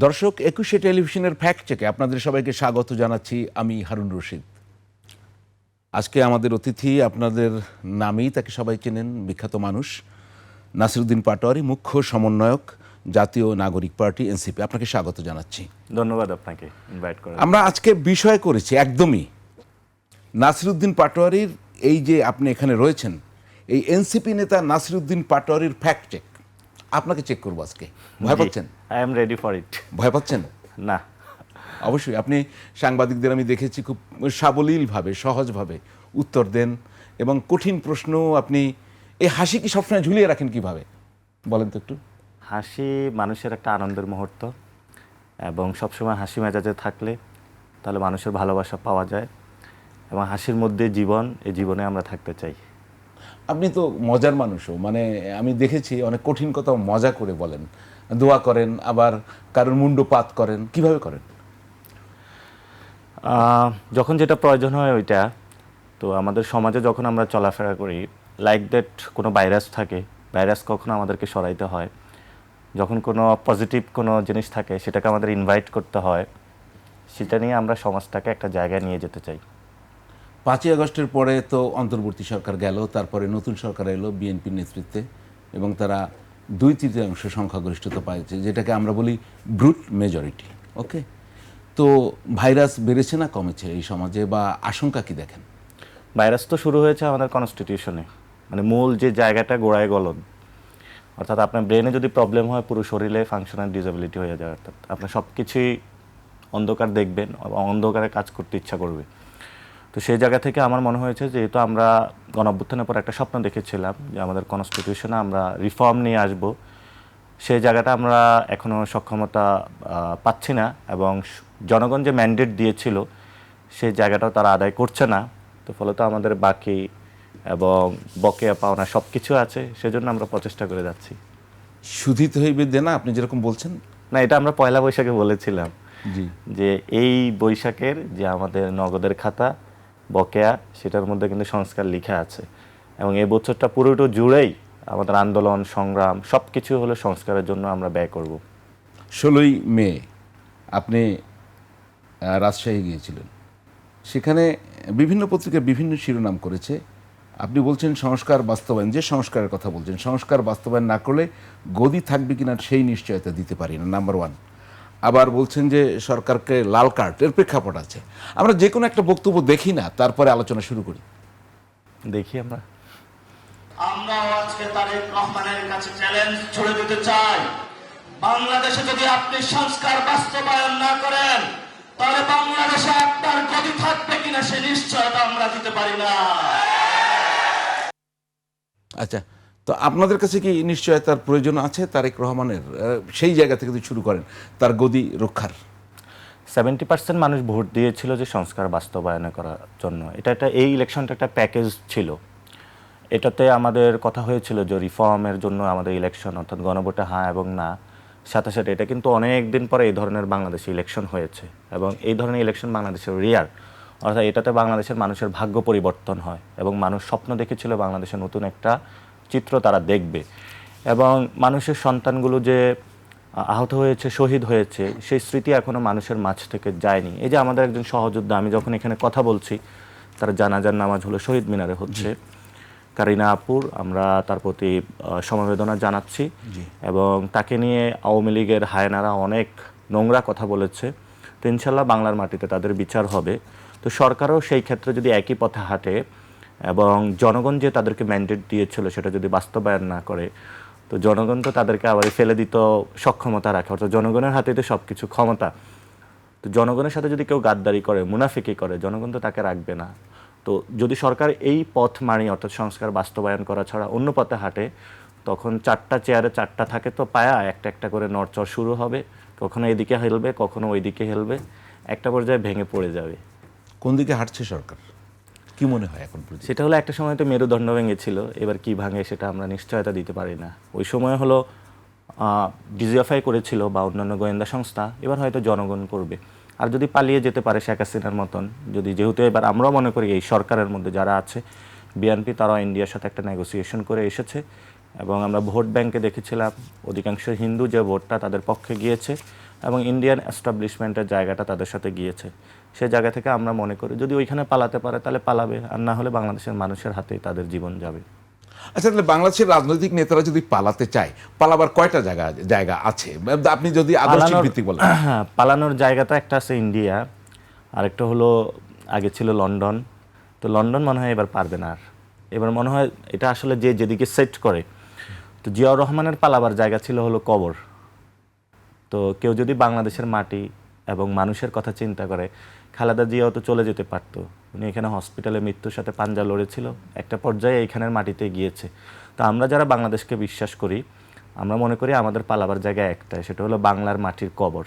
দর্শক, একুশে টেলিভিশনের ফ্যাক্ট চেকে আপনাদের সবাইকে স্বাগত জানাচ্ছি। আমি হারুন রশিদ। আজকে আমাদের অতিথি, আপনাদের নামেই তাকে সবাই চেনেন, বিখ্যাত মানুষ নাসিরউদ্দিন পাটোয়ারী, মুখ্য সমন্বয়ক, জাতীয় নাগরিক পার্টি এনসিপি। আপনাকে স্বাগত জানাচ্ছি। ধন্যবাদ আপনাকে ইনভাইট করার আমরা আজকে বিষয় করেছি একদমই নাসিরউদ্দিন পাটোয়ারীর, এই যে আপনি এখানে রয়েছেন, এই এনসিপি নেতা নাসিরউদ্দিন পাটোয়ারীর ফ্যাক্ট চেক আপনাকে চেক করবো আজকে। ভয় পাচ্ছেন? I am ready for it. ভয় পাচ্ছেন না, অবশ্যই। আপনি সাংবাদিকদের আমি দেখেছি খুব সাবলীলভাবে, সহজভাবে উত্তর দেন এবং কঠিন প্রশ্ন আপনি, এই হাসি কি সবসময় ঝুলিয়ে রাখেন কিভাবে বলেন তো একটু? হাসি মানুষের একটা আনন্দের মুহূর্ত, এবং সবসময় হাসি মেজাজে থাকলে তাহলে মানুষের ভালোবাসা পাওয়া যায়, এবং হাসির মধ্যে জীবন, এই জীবনে আমরা থাকতে চাই। আপনি তো মজার মানুষও, মানে আমি দেখেছি অনেক কঠিন কথাও মজা করে বলেন, দোয়া করেন, আবার কারোর মুন্ডপাত করেন, কিভাবে করেন? যখন যেটা প্রয়োজন হয় ওইটা। তো আমাদের সমাজে যখন আমরা চলাফেরা করি, লাইক দ্যাট কোনো ভাইরাস থাকে, ভাইরাস কখনো আমাদেরকে সরাইতে হয়। যখন কোনো পজিটিভ কোনো জিনিস থাকে সেটাকে আমাদের ইনভাইট করতে হয়, সেটা নিয়ে আমরা সমাজটাকে একটা জায়গায় নিয়ে যেতে চাই। 5ই আগস্টের পরে তো অন্তর্বর্তী সরকার গেল, তারপরে নতুন সরকার এলো বিএনপির নেতৃত্বে, এবং তারা 2/3 সংখ্যাগরিষ্ঠতা পাইছে, যেটাকে আমরা বলি ব্রুট মেজরিটি। ওকে, তো ভাইরাস বেড়েছে না কমেছে এই সমাজে, বা আশঙ্কা কি দেখেন? ভাইরাস তো শুরু হয়েছে আমাদের কনস্টিটিউশনে, মানে মূল যে জায়গাটা গোড়ায় গলদ, অর্থাৎ আপনার ব্রেনে যদি প্রবলেম হয় পুরো শরীরে ফাংশনাল ডিসেবিলিটি হয়ে যায়, অর্থাৎ আপনার সব কিছুই অন্ধকার দেখবেন, অন্ধকারে কাজ করতে ইচ্ছা করবে। তো সেই জায়গা থেকে আমার মনে হয়েছে, যেহেতু আমরা গণঅভ্যুত্থানের পর একটা স্বপ্ন দেখেছিলাম যে আমাদের কনস্টিটিউশনে আমরা রিফর্ম নিয়ে আসব, সেই জায়গাটা আমরা এখনও সক্ষমতা পাচ্ছি না, এবং জনগণ যে ম্যান্ডেট দিয়েছিল সেই জায়গাটাও তারা আদায় করছে না। তো ফলত আমাদের বাকি এবং বকেয়া পাওনা সব কিছু আছে, সেজন্য আমরা প্রচেষ্টা করে যাচ্ছি। শুধিতে হইবে দেনা, আপনি যেরকম বলছেন। না, এটা আমরা পয়লা বৈশাখে বলেছিলাম জি, যে এই বৈশাখের যে আমাদের নগদের খাতা বকেয়া, সেটার মধ্যে কিন্তু সংস্কার লেখা আছে, এবং এই বছরটা পুরোটা জুড়েই আমাদের আন্দোলন সংগ্রাম সব কিছু হলো সংস্কারের জন্য আমরা ব্যয় করব। 16ই মে আপনি রাজশাহী গিয়েছিলেন, সেখানে বিভিন্ন পত্রিকা বিভিন্ন শিরোনাম করেছে। আপনি বলছেন সংস্কার বাস্তবায়ন, যে সংস্কারের কথা বলছেন, সংস্কার বাস্তবায়ন না করলে গদি থাকবে কিনা সেই নিশ্চয়তা দিতে পারি না, নাম্বার 1। আবার বলছেন যে সরকারকে লাল কার্ড, এর প্রেক্ষাপট আছে। আমরা যে কোনো একটা বক্তব্য দেখি না, তারপরে আলোচনা শুরু করি। দেখি আমরা আমরাও আজকে তারেক রহমানের কাছে চ্যালেঞ্জ ছুড়ে দিতে চাই, বাংলাদেশে যদি আপনি সংস্কার বাস্তবায়ন না করেন তাহলে বাংলাদেশে আপনার গতি থাকবে কিনা সে নিশ্চয়তা আমরা দিতে পারি না। আচ্ছা, তো আপনাদের কাছে কি নিশ্চয়তার প্রয়োজন আছে তারেক রহমানের? সেই জায়গা থেকে যদি শুরু করেন তার গদি রক্ষার। 70% মানুষ ভোট দিয়েছিল যে সংস্কার বাস্তবায়ন করার জন্য। এই ইলেকশনটা একটা প্যাকেজ ছিল। এটাতে আমাদের কথা হয়েছিল যে রিফর্মের জন্য আমাদের ইলেকশন, অর্থাৎ গণভোটে হ্যাঁ এবং না, সাথে সাথে এটা কিন্তু অনেক দিন পরে এই ধরনের বাংলাদেশে ইলেকশন হয়েছে, এবং এই ধরনের ইলেকশন বাংলাদেশের রিয়ার, অর্থাৎ এটাতে বাংলাদেশের মানুষের ভাগ্য পরিবর্তন হয়, এবং মানুষ স্বপ্ন দেখেছিল বাংলাদেশের নতুন একটা চিত্র তারা দেখবে, এবং মানুষের সন্তানগুলো যে আহত হয়েছে, শহীদ হয়েছে, সেই স্মৃতি এখনও মানুষের মাঝ থেকে যায়নি। এই যে আমাদের একজন সহযোদ্ধা, আমি যখন এখানে কথা বলছি, তার জানাজার নামাজ হলো শহীদ মিনারে হচ্ছে, কারিনা আপুর, আমরা তার প্রতি সমবেদনা জানাচ্ছি, এবং তাকে নিয়ে আওয়ামী লীগের হায়নারা অনেক নোংরা কথা বলেছে। তো ইনশাল্লাহ বাংলার মাটিতে তাদের বিচার হবে। তো সরকারও সেই ক্ষেত্রে যদি একই পথে হাঁটে, এবং জনগণ যে তাদেরকে ম্যান্ডেট দিয়েছিল সেটা যদি বাস্তবায়ন না করে, তো জনগণ তো তাদেরকে আবার ফেলে দিত সক্ষমতা রাখে, অর্থাৎ জনগণের হাতে তো সব কিছু ক্ষমতা। তো জনগণের সাথে যদি কেউ গাদ্দারি করে, মুনাফিকি করে, জনগণ তো তাকে রাখবে না। তো যদি সরকার এই পথ মানি, অর্থাৎ সংস্কার বাস্তবায়ন করা ছাড়া অন্য পথে হাঁটে, তখন 4টা চেয়ারে 4টা থাকে, তো পায়া একটা একটা করে নড়চড় শুরু হবে, কখনো এদিকে হেলবে, কখনো ওইদিকে হেলবে, একটা পর্যায়ে ভেঙে পড়ে যাবে। কোন দিকে হাঁটছে সরকার, কি মনে হয় এখন পর্যন্ত? সেটা হলো একটা সময় তো মেরুদণ্ড ভেঙেছিল, এবার কি ভাঙে সেটা আমরা নিশ্চয়তা দিতে পারি না। ওই সময় হলো ডিজিএফআই করেছিল বা অন্যান্য গোয়েন্দা সংস্থা, এবার হয়তো জনগণ করবে। আর যদি পালিয়ে যেতে পারে শেখ হাসিনার মতন, যেহেতু এবার আমরাও মনে করি এই সরকারের মধ্যে যারা আছে, বিএনপি, তারাও ইন্ডিয়ার সাথে একটা নেগোসিয়েশন করে এসেছে, এবং আমরা ভোট ব্যাংকে দেখেছিলাম অধিকাংশ হিন্দু যে ভোটটা তাদের পক্ষে গিয়েছে, এবং ইন্ডিয়ান এস্টাবলিশমেন্টের জায়গাটা তাদের সাথে গিয়েছে। সে জায়গা থেকে আমরা মনে করি যদি ওইখানে পালাতে পারে তাহলে পালাবে, আর না হলে বাংলাদেশের মানুষের হাতেই তাদের জীবন যাবে। আচ্ছা, তাহলে বাংলাদেশের রাজনৈতিক নেতারা যদি পালাতে চায়, পালাবার কয়টা জায়গা আছে আপনি যদি আদর্শিক ভিত্তিক বলেন? হ্যাঁ, পালানোর জায়গাটা একটা আছে ইন্ডিয়া, আরেকটা হলো আগে ছিল লন্ডন। তো লন্ডন মনে হয় এবার পারবে না, আর এবার মনে হয় এটা আসলে যে যেদিকে সেট করে। তো জিয়াউর রহমানের পালাবার জায়গা ছিল হলো কবর। তো কেউ যদি বাংলাদেশের মাটি এবং মানুষের কথা চিন্তা করে, খালেদা জিয়াও তো চলে যেতে পারতো। উনি এখানে হসপিটালে মৃত্যুর সাথে পাঞ্জা লড়েছিল, একটা পর্যায়ে এইখানের মাটিতে গিয়েছে। তো আমরা যারা বাংলাদেশকে বিশ্বাস করি, আমরা মনে করি আমাদের পালাবার জায়গা একটাই, সেটা হলো বাংলার মাটির কবর।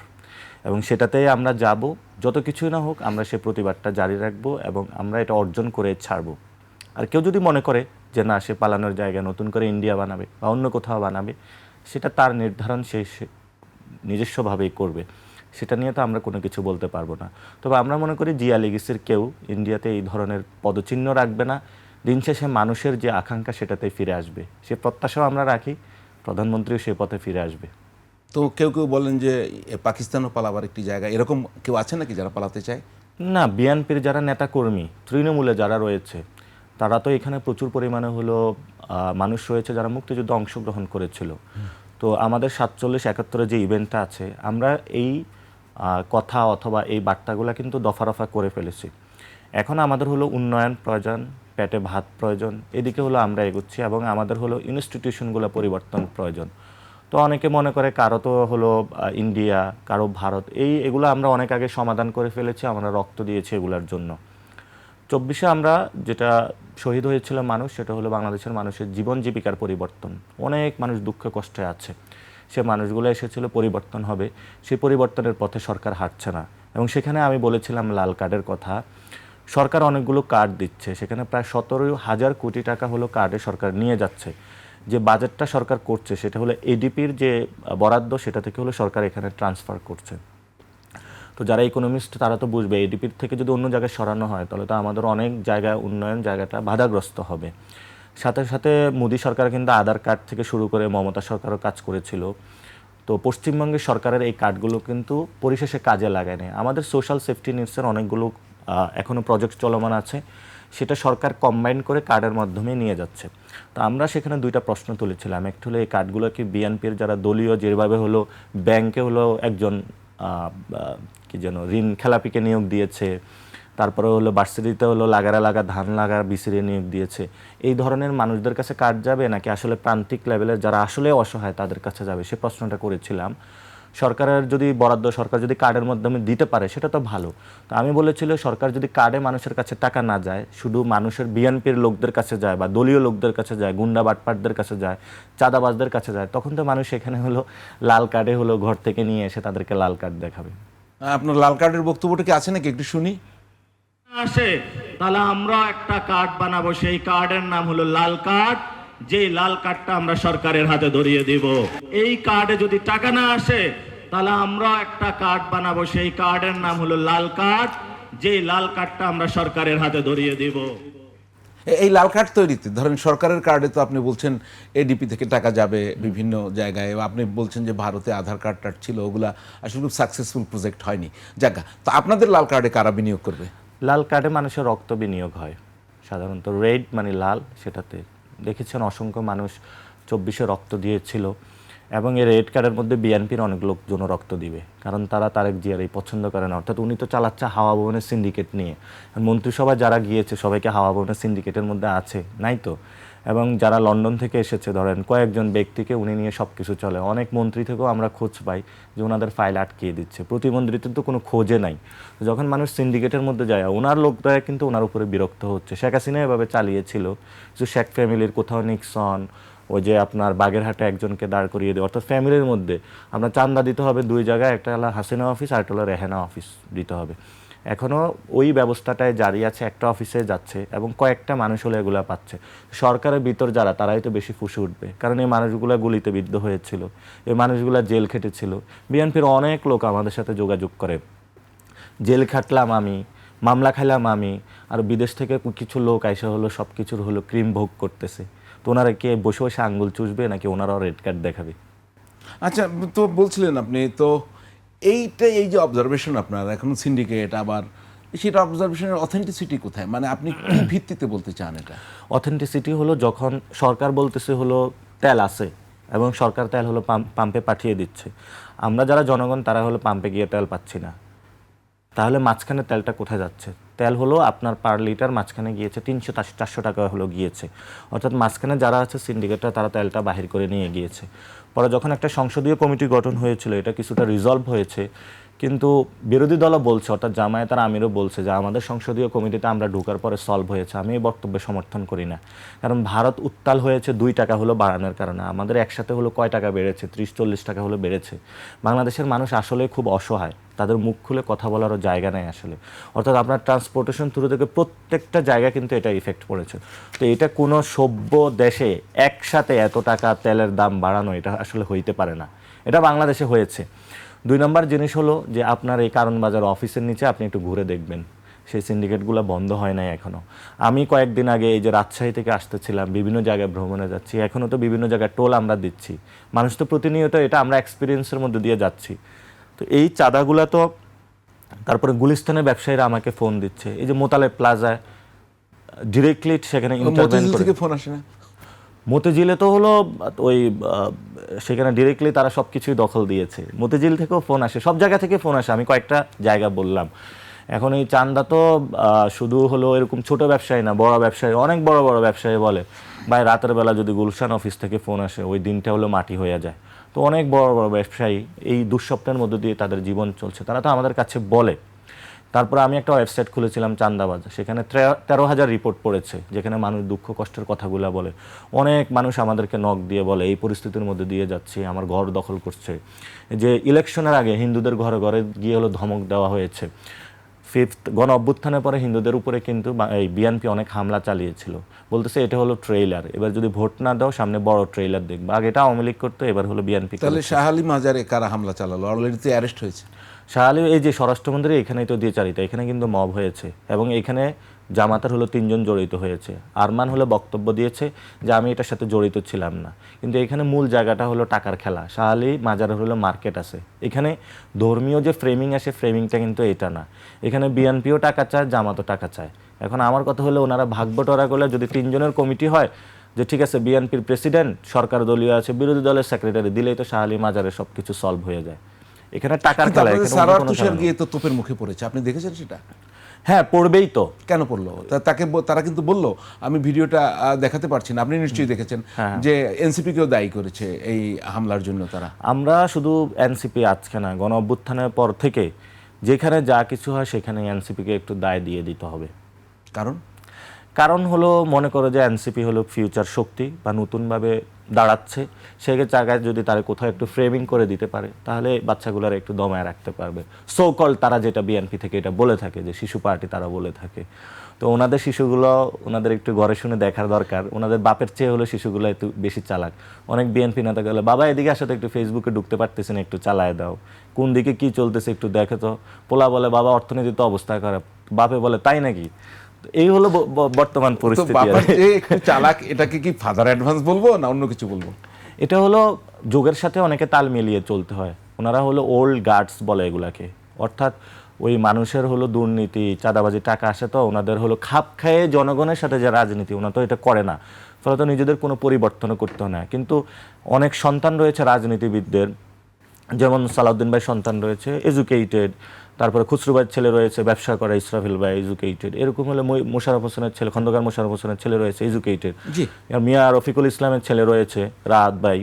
এবং সেটাতেই আমরা যাব, যত কিছুই না হোক আমরা সে প্রতিবাদটা জারি রাখবো এবং আমরা এটা অর্জন করে ছাড়বো। আর কেউ যদি মনে করে যে না, সে পালানোর জায়গা নতুন করে ইন্ডিয়া বানাবে বা অন্য কোথাও বানাবে, সেটা তার নির্ধারণ, সে নিজস্বভাবেই করবে। সেটা নিয়ে তো আমরা কোনো কিছু বলতে পারবো না। তবে আমরা মনে করি জিয়া লিগেসির কেউ ইন্ডিয়াতে এই ধরনের পদচিহ্ন রাখবে না। দিন শেষে মানুষের যে আকাঙ্ক্ষা সেটাতেই ফিরে আসবে, সে প্রত্যাশাও আমরা রাখি, প্রধানমন্ত্রীও সে পথে ফিরে আসবে। তো কেউ কেউ বলেন যে পাকিস্তানও পালাবার একটি জায়গা, এরকম কেউ আছে নাকি যারা পালাতে চায়? না, বিএনপির যারা নেতাকর্মী, তৃণমূলে যারা রয়েছে, তারা তো এখানে প্রচুর পরিমাণে হলো মানুষ রয়েছে যারা মুক্তিযুদ্ধে অংশগ্রহণ করেছিল। তো আমাদের 47-71 যে ইভেন্টটা আছে, আমরা এই কথা অথবা এই বার্তাগুলো কিন্তু দফা রফা করে ফেলেছি। এখন আমাদের হলো উন্নয়ন প্রয়োজন, পেটে ভাত প্রয়োজন, এদিকে হলো আমরা এগোচ্ছি এবং আমাদের হলো ইনস্টিটিউশনগুলো পরিবর্তন প্রয়োজন। তো অনেকে মনে করে কারো তো হলো ইন্ডিয়া, কারো ভারত, এগুলো আমরা অনেক আগে সমাধান করে ফেলেছি, আমরা রক্ত দিয়েছি এগুলোর জন্য। 24-এ আমরা যেটা শহীদ হয়েছিল মানুষ, সেটা হলো বাংলাদেশের মানুষের জীবন জীবিকার পরিবর্তন। অনেক মানুষ দুঃখ কষ্টে আছে, সে মানুষগুলো এসেছিল পরিবর্তন হবে, সেই পরিবর্তনের পথে সরকার হাঁটছে না। এবং সেখানে আমি বলেছিলাম লাল কার্ডের কথা। সরকার অনেকগুলো কার্ড দিচ্ছে, সেখানে প্রায় 17,000 কোটি টাকা হলো কার্ডে সরকার নিয়ে যাচ্ছে। যে বাজেটটা সরকার করছে সেটা হলো এডিপির যে বরাদ্দ, সেটা থেকে হলো সরকার এখানে ট্রান্সফার করছে। তো যারা ইকোনমিস্ট তারা তো বুঝবে, এডিপির থেকে যদি অন্য জায়গায় সরানো হয় তাহলে তো আমাদের অনেক জায়গায় উন্নয়ন জায়গাটা বাধাগ্রস্ত হবে। সাথে সাথে মোদী সরকার কিন্তু আধার কার্ড থেকে শুরু করে মমতা সরকারও কাজ করেছিল। তো পশ্চিমবঙ্গের সরকারের এই কার্ডগুলো কিন্তু পরিশেষে কাজে লাগায়নি। আমাদের সোশ্যাল সেফটি নেটসের অনেকগুলো এখনও প্রজেক্ট চলমান আছে, সেটা সরকার কম্বাইন করে কার্ডের মাধ্যমে নিয়ে যাচ্ছে। তো আমরা সেখানে দুইটা প্রশ্ন তুলেছিলাম। একটা হলো এই কার্ডগুলো কি বিএনপির যারা দলীয় যেভাবে হলো ব্যাংকে হলো একজন কি যেন ঋণ খেলাপিকে নিয়োগ দিয়েছে, তারপরে হলো ভার্সিটিতে হলো লাগারা লাগা ধান লাগা বিসিরে নিয়োগ দিয়েছে, এই ধরনের মানুষদের কাছে কার্ড যাবে নাকি আসলে প্রান্তিক লেভেলের যারা আসলে অসহায় তাদের কাছে যাবে, সে প্রশ্নটা করেছিলাম। সরকারের যদি বরাদ্দ সরকার যদি কার্ডের মাধ্যমে দিতে পারে সেটা তো ভালো। তো আমি বলেছিল সরকার যদি কার্ডে মানুষের কাছে টাকা না যায়, শুধু মানুষের বিএনপির লোকদের কাছে যায় বা দলীয় লোকদের কাছে যায়, গুন্ডা বাটপাটদের কাছে যায়, চাঁদাবাজদের কাছে যায়, তখন তো মানুষ এখানে হলো লাল কার্ডে হলো ঘর থেকে নিয়ে এসে তাদেরকে লাল কার্ড দেখাবে। আপনার লাল কার্ডের বক্তব্যটা কি আছে নাকি একটু শুনি? আসে তাহলে আমরা একটা কার্ড বানাবো, সেই কার্ডের নাম হলো লাল কার্ড। যে লাল কার্ডটা আমরা সরকারের হাতে ধরিয়ে দিব। এই কার্ডে যদি টাকা না আসে তাহলে আমরা একটা কার্ড বানাবো, সেই কার্ডের নাম হলো লাল কার্ড। যে লাল কার্ডটা আমরা সরকারের হাতে ধরিয়ে দিব। এই লাল কার্ড তৈরিতে ধরেন সরকারের কার্ডে তো আপনি বলছেন এডিপি থেকে টাকা যাবে বিভিন্ন জায়গায়, আপনি বলছেন যে ভারতে আধার কার্ড টার্ড ছিল, ওগুলা আসলে খুব সাকসেসফুল প্রজেক্ট হয়নি। জায়গা তো আপনাদের লাল কার্ডে কারা বিনিয়োগ করবে? লাল কার্ডে মানুষের রক্ত বিনিয়োগ হয় সাধারণত, রেড মানে লাল, সেটাতে দেখেছেন অসংখ্য মানুষ 24-এ রক্ত দিয়েছিল। এবং এই রেড কার্ডের মধ্যে বিএনপির অনেক লোকজন রক্ত দিবে, কারণ তারা তারেক জিয়ার এই পছন্দ করে না। অর্থাৎ উনি তো চালাচ্ছে হাওয়া ভবনের সিন্ডিকেট নিয়ে। মন্ত্রিসভায় যারা গিয়েছে সবাইকে হাওয়া ভবনের সিন্ডিকেটের মধ্যে আছে নাই তো। এবং যারা লন্ডন থেকে এসেছে ধরেন কয়েকজন ব্যক্তিকে উনি নিয়ে সব কিছু চলে। অনেক মন্ত্রী থেকেও আমরা খোঁজ পাই যে ওনাদের ফাইল আটকিয়ে দিচ্ছে, প্রতিমন্ত্রীদের তো কোনো খোঁজে নাই। যখন মানুষ সিন্ডিকেটের মধ্যে যায় ওনার লোকরা কিন্তু ওনার উপরে বিরক্ত হচ্ছে। শেখ হাসিনা এভাবে চালিয়েছিল যে শেখ ফ্যামিলির কোথাও নিক্সন, ওই যে আপনার বাগেরহাটে একজনকে দাঁড় করিয়ে দেয়। অর্থাৎ ফ্যামিলির মধ্যে আপনার চান্দা দিতে হবে দুই জায়গায়, একটা হলো হাসিনা অফিস আর একটা হলো রেহানা অফিস দিতে হবে। এখনও ওই ব্যবস্থাটায় জারি আছে, একটা অফিসে যাচ্ছে এবং কয়েকটা মানুষ হলে এগুলো পাচ্ছে। সরকারের ভিতর যারা তারাই তো বেশি ফুসে উঠবে, কারণ এই মানুষগুলো গুলিতে বিদ্ধ হয়েছিল, এই মানুষগুলো জেল খেটেছিল। বিএনপির অনেক লোক আমাদের সাথে যোগাযোগ করে, জেল খাটলাম আমি, মামলা খাইলাম আমি, আর বিদেশ থেকে কিছু লোক আইসা হলো সব কিছুর হলো ক্রিম ভোগ করতেছে। তো ওনারা কে বসে বসে আঙ্গুল চুষবে নাকি ওনারাও রেড কার্ড দেখাবে? আচ্ছা, তো বলছিলেন আপনি তো এই যে অবজারভেশন আপনার এখন সিন্ডিকেট, আবার সেটা অবজারভেশনের অথেন্টিসিটি কোথায়, মানে আপনি কি ভিত্তিতে বলতে চান এটা? অথেন্টিসিটি হলো যখন সরকার বলতেছে হলো তেল আছে এবং সরকার তেল হলো পাম্পে পাঠিয়ে দিচ্ছে, আমরা যারা জনগণ তারা হলো পাম্পে গিয়ে তেল পাচ্ছি না, তাহলে মাঝখানে তেলটা কোথায় যাচ্ছে? তেল হলো আপনার পার লিটার মাঝখানে গিয়েছে 300-400 টাকা হলো গিয়েছে, অর্থাৎ মাঝখানে যারা আছে সিন্ডিকেটরা তারা তেলটা বাহির করে নিয়ে গিয়েছে। পরে যখন একটা সংসদীয় কমিটি গঠন হয়েছিল এটা কিছুটা রিজলভ হয়েছে, কিন্তু বিরোধী দলও বলছে, অর্থাৎ জামায়াত আর আমিরও বলছে যে আমাদের সংসদীয় কমিটিতে আমরা ঢোকার পরে সলভ হয়েছে। আমি এই বক্তব্যে সমর্থন করি না, কারণ ভারত উত্তাল হয়েছে 2 টাকা হলো বাড়ানোর কারণে, আমাদের একসাথে হলো কয় টাকা বেড়েছে? 30-40 টাকা হলো বেড়েছে। বাংলাদেশের মানুষ আসলে খুব অসহায়, তাদের মুখ খুলে কথা বলারও জায়গা নেই আসলে, অর্থাৎ আপনার ট্রান্সপোর্টেশন থ্রু থেকে প্রত্যেকটা জায়গা কিন্তু এটা ইফেক্ট পড়েছে। তো এটা কোনো সভ্য দেশে একসাথে এত টাকা তেলের দাম বাড়ানো এটা আসলে হইতে পারে না, এটা বাংলাদেশে হয়েছে। 2 নম্বর জিনিস হলো যে আপনার এই কারণ বাজার অফিসের নিচে আপনি একটু ঘুরে দেখবেন, সেই সিন্ডিকেটগুলো বন্ধ হয় নাই এখনও। আমি কয়েকদিন আগে এই যে রাজশাহী থেকে আসতেছিলাম, বিভিন্ন জায়গায় ভ্রমণে যাচ্ছি, এখনও তো বিভিন্ন জায়গায় টোল আমরা দিচ্ছি, মানুষ তো প্রতিনিয়ত এটা আমরা এক্সপিরিয়েন্সের মধ্যে দিয়ে যাচ্ছি। তো এই চাঁদাগুলো তো, তারপরে গুলিস্তানের ব্যবসায়ীরা আমাকে ফোন দিচ্ছে, এই যে মোতালেব প্লাজায় ডিরেক্টলি সেখানে ইন্টারভেন করে। থেকে ফোন আসে না? মতিঝিলে তো হলো ওই সেখানে ডিরেক্টলি তারা সব কিছুই দখল দিয়েছে, মতিঝিল থেকেও ফোন আসে, সব জায়গা থেকে ফোন আসে, আমি কয়েকটা জায়গা বললাম। এখন এই চান্দা তো শুধু হলো এরকম ছোট ব্যবসায়ী না, বড় ব্যবসায়ী, অনেক বড় বড় ব্যবসায়ী বলে ভাই রাতের বেলা যদি গুলশান অফিস থেকে ফোন আসে ওই দিনটা হলো মাটি হয়ে যায়। তো অনেক বড় বড় ব্যবসায়ী এই দুঃস্বপ্নের মধ্যে দিয়ে তাদের জীবন চলছে, তারা তো আমাদের কাছে বলে। তারপরে আমি একটা ওয়েবসাইট খুলেছিলাম চান্দাবাজ, সেখানে 13,000 রিপোর্ট পড়েছে, যেখানে মানুষ দুঃখ কষ্টের কথাগুলো বলে। অনেক মানুষ আমাদেরকে নক দিয়ে বলে এই পরিস্থিতির মধ্যে দিয়ে যাচ্ছি, আমার ঘর দখল করছে। যে ইলেকশনের আগে হিন্দুদের ঘরে ঘরে গিয়ে হলো ধমক দেওয়া হয়েছে। 5th গণ অভ্যুত্থানের পরে হিন্দুদের উপরে কিন্তু এই বিএনপি অনেক হামলা চালিয়েছিল, বলতেছে এটা হলো ট্রেইলার, এবার যদি ভোট না দাও সামনে বড় ট্রেইলার দেখবে। আগে এটা আওয়ামী লীগ করতো, এবার হলো বিএনপি। তাহলে শাহ আলী মাজারে কারা হামলা চালালো? অলরেডি তো অ্যারেস্ট হয়েছে। শাহ আলী এই যে স্বরাষ্ট্রমন্ত্রী এখানেই তো দিয়ে চালিত, এখানে কিন্তু মব হয়েছে এবং এখানে জামাতার হলো 3 জন জড়িত হয়েছে। আরমান হলো বক্তব্য দিয়েছে যে আমি এটার সাথে জড়িত ছিলাম না, কিন্তু এখানে মূল জায়গাটা হলো টাকার খেলা। শাহ আলী মাজার হলো মার্কেট আছে, এখানে ধর্মীয় যে ফ্রেমিং আসে ফ্রেমিংটা কিন্তু এটা না, এখানে বিএনপিও টাকা চায়, জামাতও টাকা চায়। এখন আমার কথা হলো ওনারা ভাগবটোরা করলে যদি 3 জনের কমিটি হয় যে ঠিক আছে বিএনপির প্রেসিডেন্ট, সরকার দলীয় আছে, বিরোধী দলের সেক্রেটারি দিলেই তো শাহ আলী মাজারে সব কিছু সলভ হয়ে যায়। এখানে টাকার খেলা, এখানে সারার তুষার গিয়ে তো তোপের মুখে পড়েছে, আপনি দেখেছেন সেটা? হ্যাঁ পড়বেই তো। কেন পড়লো? তারা কিন্তু বললো, আমি ভিডিওটা দেখাতে পারছি না, আপনি নিশ্চয়ই দেখেছেন, যে এনসিপি কেও দায়ী করেছে এই হামলার জন্য। তারা, আমরা শুধু এনসিপি আজকে না, গণ অভ্যুত্থানের পর থেকে যেখানে যা কিছু হয় সেখানে এনসিপিকে একটু দায় দিয়ে দিতে হবে। কারণ হলো মনে করো যে এনসিপি হলো ফিউচার শক্তি বা নতুনভাবে দাঁড়াচ্ছে, সেই জায়গায় যদি তারা কোথাও একটু ফ্রেমিং করে দিতে পারে তাহলে বাচ্চাগুলোর একটু দমায় রাখতে পারবে। সো কল তারা যেটা বিএনপি থেকে এটা বলে থাকে যে শিশু পার্টি তারা বলে থাকে, তো ওনাদের শিশুগুলো ওনাদের একটু ঘরে শুনে দেখার দরকার। ওনাদের বাপের চেয়ে হলো শিশুগুলো একটু বেশি চালাক। অনেক বিএনপি নেতা গেলে বাবা এদিকে আসলে একটু ফেসবুকে ঢুকতে পারতেছেন, একটু চালায় দাও, কোন দিকে কি চলতেছে একটু দেখে তো। পোলা বলে বাবা অর্থনীতি তো অবস্থা খারাপ, বাপে বলে তাই নাকি। এই হলো বর্তমান পরিস্থিতি। একটু চালাক, এটাকে কি ফাদার অ্যাডভান্স বলবো না অন্য কিছু বলবো? এটা হলো যুগের সাথে অনেকে তাল মিলিয়ে চলতে হয়। ওনারা হলো ওল্ড গার্ডস বলে এগুলাকে, অর্থাৎ ওই মানুষের হলো দুর্নীতি চাঁদাবাজি টাকা আসে, তো ওনাদের হলো খাপ খায়ে জনগণের সাথে যে রাজনীতি ওনারা তো এটা করে না, ফলে তো নিজেদের কোনো পরিবর্তনও করতে হয় না। কিন্তু অনেক সন্তান রয়েছে রাজনীতিবিদদের, যেমন সালাউদ্দিন ভাই সন্তান রয়েছে এডুকেটেড, তারপরে খুসরু ভাইয়ের ছেলে রয়েছে ব্যবসা করে, ইসরাফিল ভাই এডুকেটেড, এরকম হলে মোশাররফ হোসেনের ছেলে খন্দকার মোশাররফ হোসেনের ছেলে রয়েছে এডুকেটেড, মিয়া রফিকুল ইসলামের ছেলে রয়েছে রাত ভাই,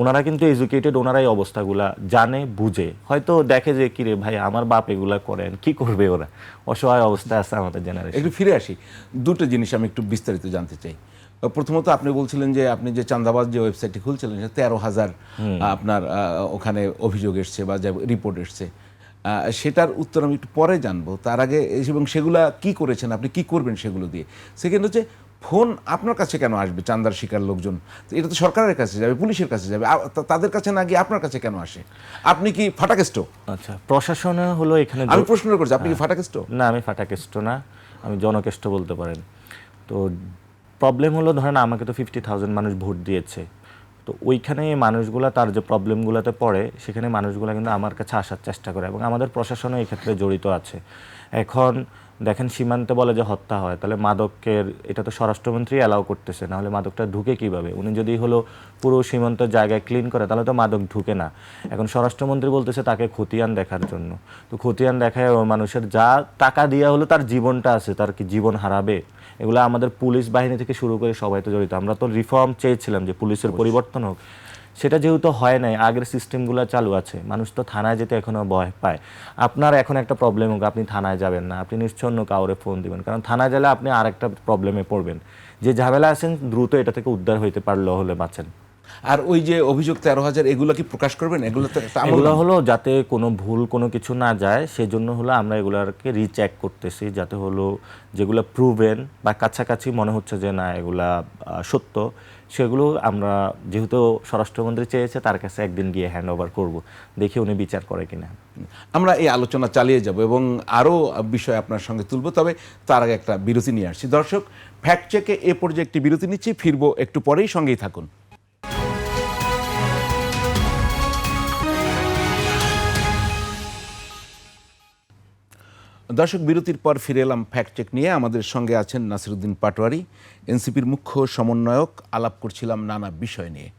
ওনারা কিন্তু এডুকেটেড, ওনারাই অবস্থাগুলা জানে বুঝে, হয়তো দেখে যে কিরে ভাই আমার বাপ এগুলা করেন, কি করবে ওরা, অসহায় অবস্থায় আছে আমাদের জেনারেশন। একটু ফিরে আসি, দুটো জিনিস আমি একটু বিস্তারিত জানতে চাই। প্রথমত আপনি বলছিলেন যে আপনি যে চান্দাবাজ যে ওয়েবসাইটটি খুলছিলেন 13,000 আপনার ওখানে অভিযোগ এসছে বা যে রিপোর্ট এসছে, সেটার উত্তর আমি একটু পরে জানবো। তার আগে এবং সেগুলা কি করেছেন, আপনি কি করবেন সেগুলো দিয়ে। সেকেন্ড হচ্ছে, ফোন আপনার কাছে কেন আসবে? চান্দার শিকার লোকজন, এটা তো সরকারের কাছে যাবে, পুলিশের কাছে যাবে, তাদের কাছে না গিয়ে আপনার কাছে কেন আসে? আপনি কি ফাটাকেষ্ট? আচ্ছা, প্রশাসনে হলো এখানে আমি প্রশ্ন করছি, আপনি কি ফাটাকেষ্ট? না, আমি ফাটাকেষ্ট না, আমি জনকেষ্ট বলতে পারেন। তো প্রবলেম হলো ধরেন আমাকে তো 50,000 মানুষ ভোট দিয়েছে, তো ওইখানে মানুষগুলা তার যে প্রবলেমগুলোতে পড়ে সেখানে মানুষগুলা কিন্তু আমার কাছে আসার চেষ্টা করে এবং আমাদের প্রশাসনও এই ক্ষেত্রে জড়িত আছে। এখন দেখেন সীমান্তে বলে যে হত্যা হয়, তাহলে মাদকের এটা তো স্বরাষ্ট্রমন্ত্রী অ্যালাউ করতেছে, নাহলে মাদকটা ঢুকে কিভাবে? উনি যদি হলো পুরো সীমান্তের জায়গায় ক্লিন করে তাহলে তো মাদক ঢুকে না। এখন স্বরাষ্ট্রমন্ত্রী বলতেছে তাকে খতিয়ান দেখার জন্য, তো খতিয়ান দেখায় মানুষের যা টাকা দেওয়া হলো তার জীবনটা আছে, তার কি জীবন হারাবে? এগুলো আমাদের পুলিশ বাহিনী থেকে শুরু করে সবাই তো জড়িত। আমরা তো রিফর্ম চেয়েছিলাম যে পুলিশের পরিবর্তন হোক, সেটা যেহেতু হয় নাই, আগের সিস্টেমগুলো চালু আছে, মানুষ তো থানায় যেতে এখনও ভয় পায়। আপনার এখন একটা প্রবলেম হোক, আপনি থানায় যাবেন না, আপনি নিশ্চয় অন্য কাউরে ফোন দিবেন, কারণ থানায় গেলে আপনি আর একটা প্রবলেমে পড়বেন। যে ঝামেলা আছেন দ্রুত এটা থেকে উদ্ধার হইতে পারলেও হলে বাঁচেন। আর ওই যে অভিযোগ 13,000 এগুলো কি প্রকাশ করবেন? এগুলো তো একটা আমল এগুলো না। হলো যাতে কোনো ভুল কোনো কিছু না যায় সেজন্য হলো আমরা এগুলাকে রিচেক করতেছি, যাতে হলো যেগুলো প্রুভেন বা কাছাকাছি মনে হচ্ছে যে না এগুলা সত্য, সেগুলো আমরা যেহেতু স্বরাষ্ট্রমন্ত্রী চেয়েছে তার কাছে একদিন গিয়ে হ্যান্ড ওভার করবো, দেখি উনি বিচার করে কিনা। আমরা এই আলোচনা চালিয়ে যাব এবং আরও বিষয় আপনার সঙ্গে তুলব, তবে তার আগে একটা বিরতি নিয়ে আসছি। দর্শক, ফ্যাক্ট চেকে এ পর্যায়ে একটি বিরতি নিচ্ছি, ফিরবো একটু পরেই, সঙ্গেই থাকুন। দর্শক, বিরতির পর ফিরে এলাম ফ্যাক্ট চেক নিয়ে। আমাদের সঙ্গে আছেন নাসিরউদ্দিন পাটোয়ারি, এনসিপির মুখ্য সমন্বয়ক। আলাপ করছিলাম নানা বিষয় নিয়ে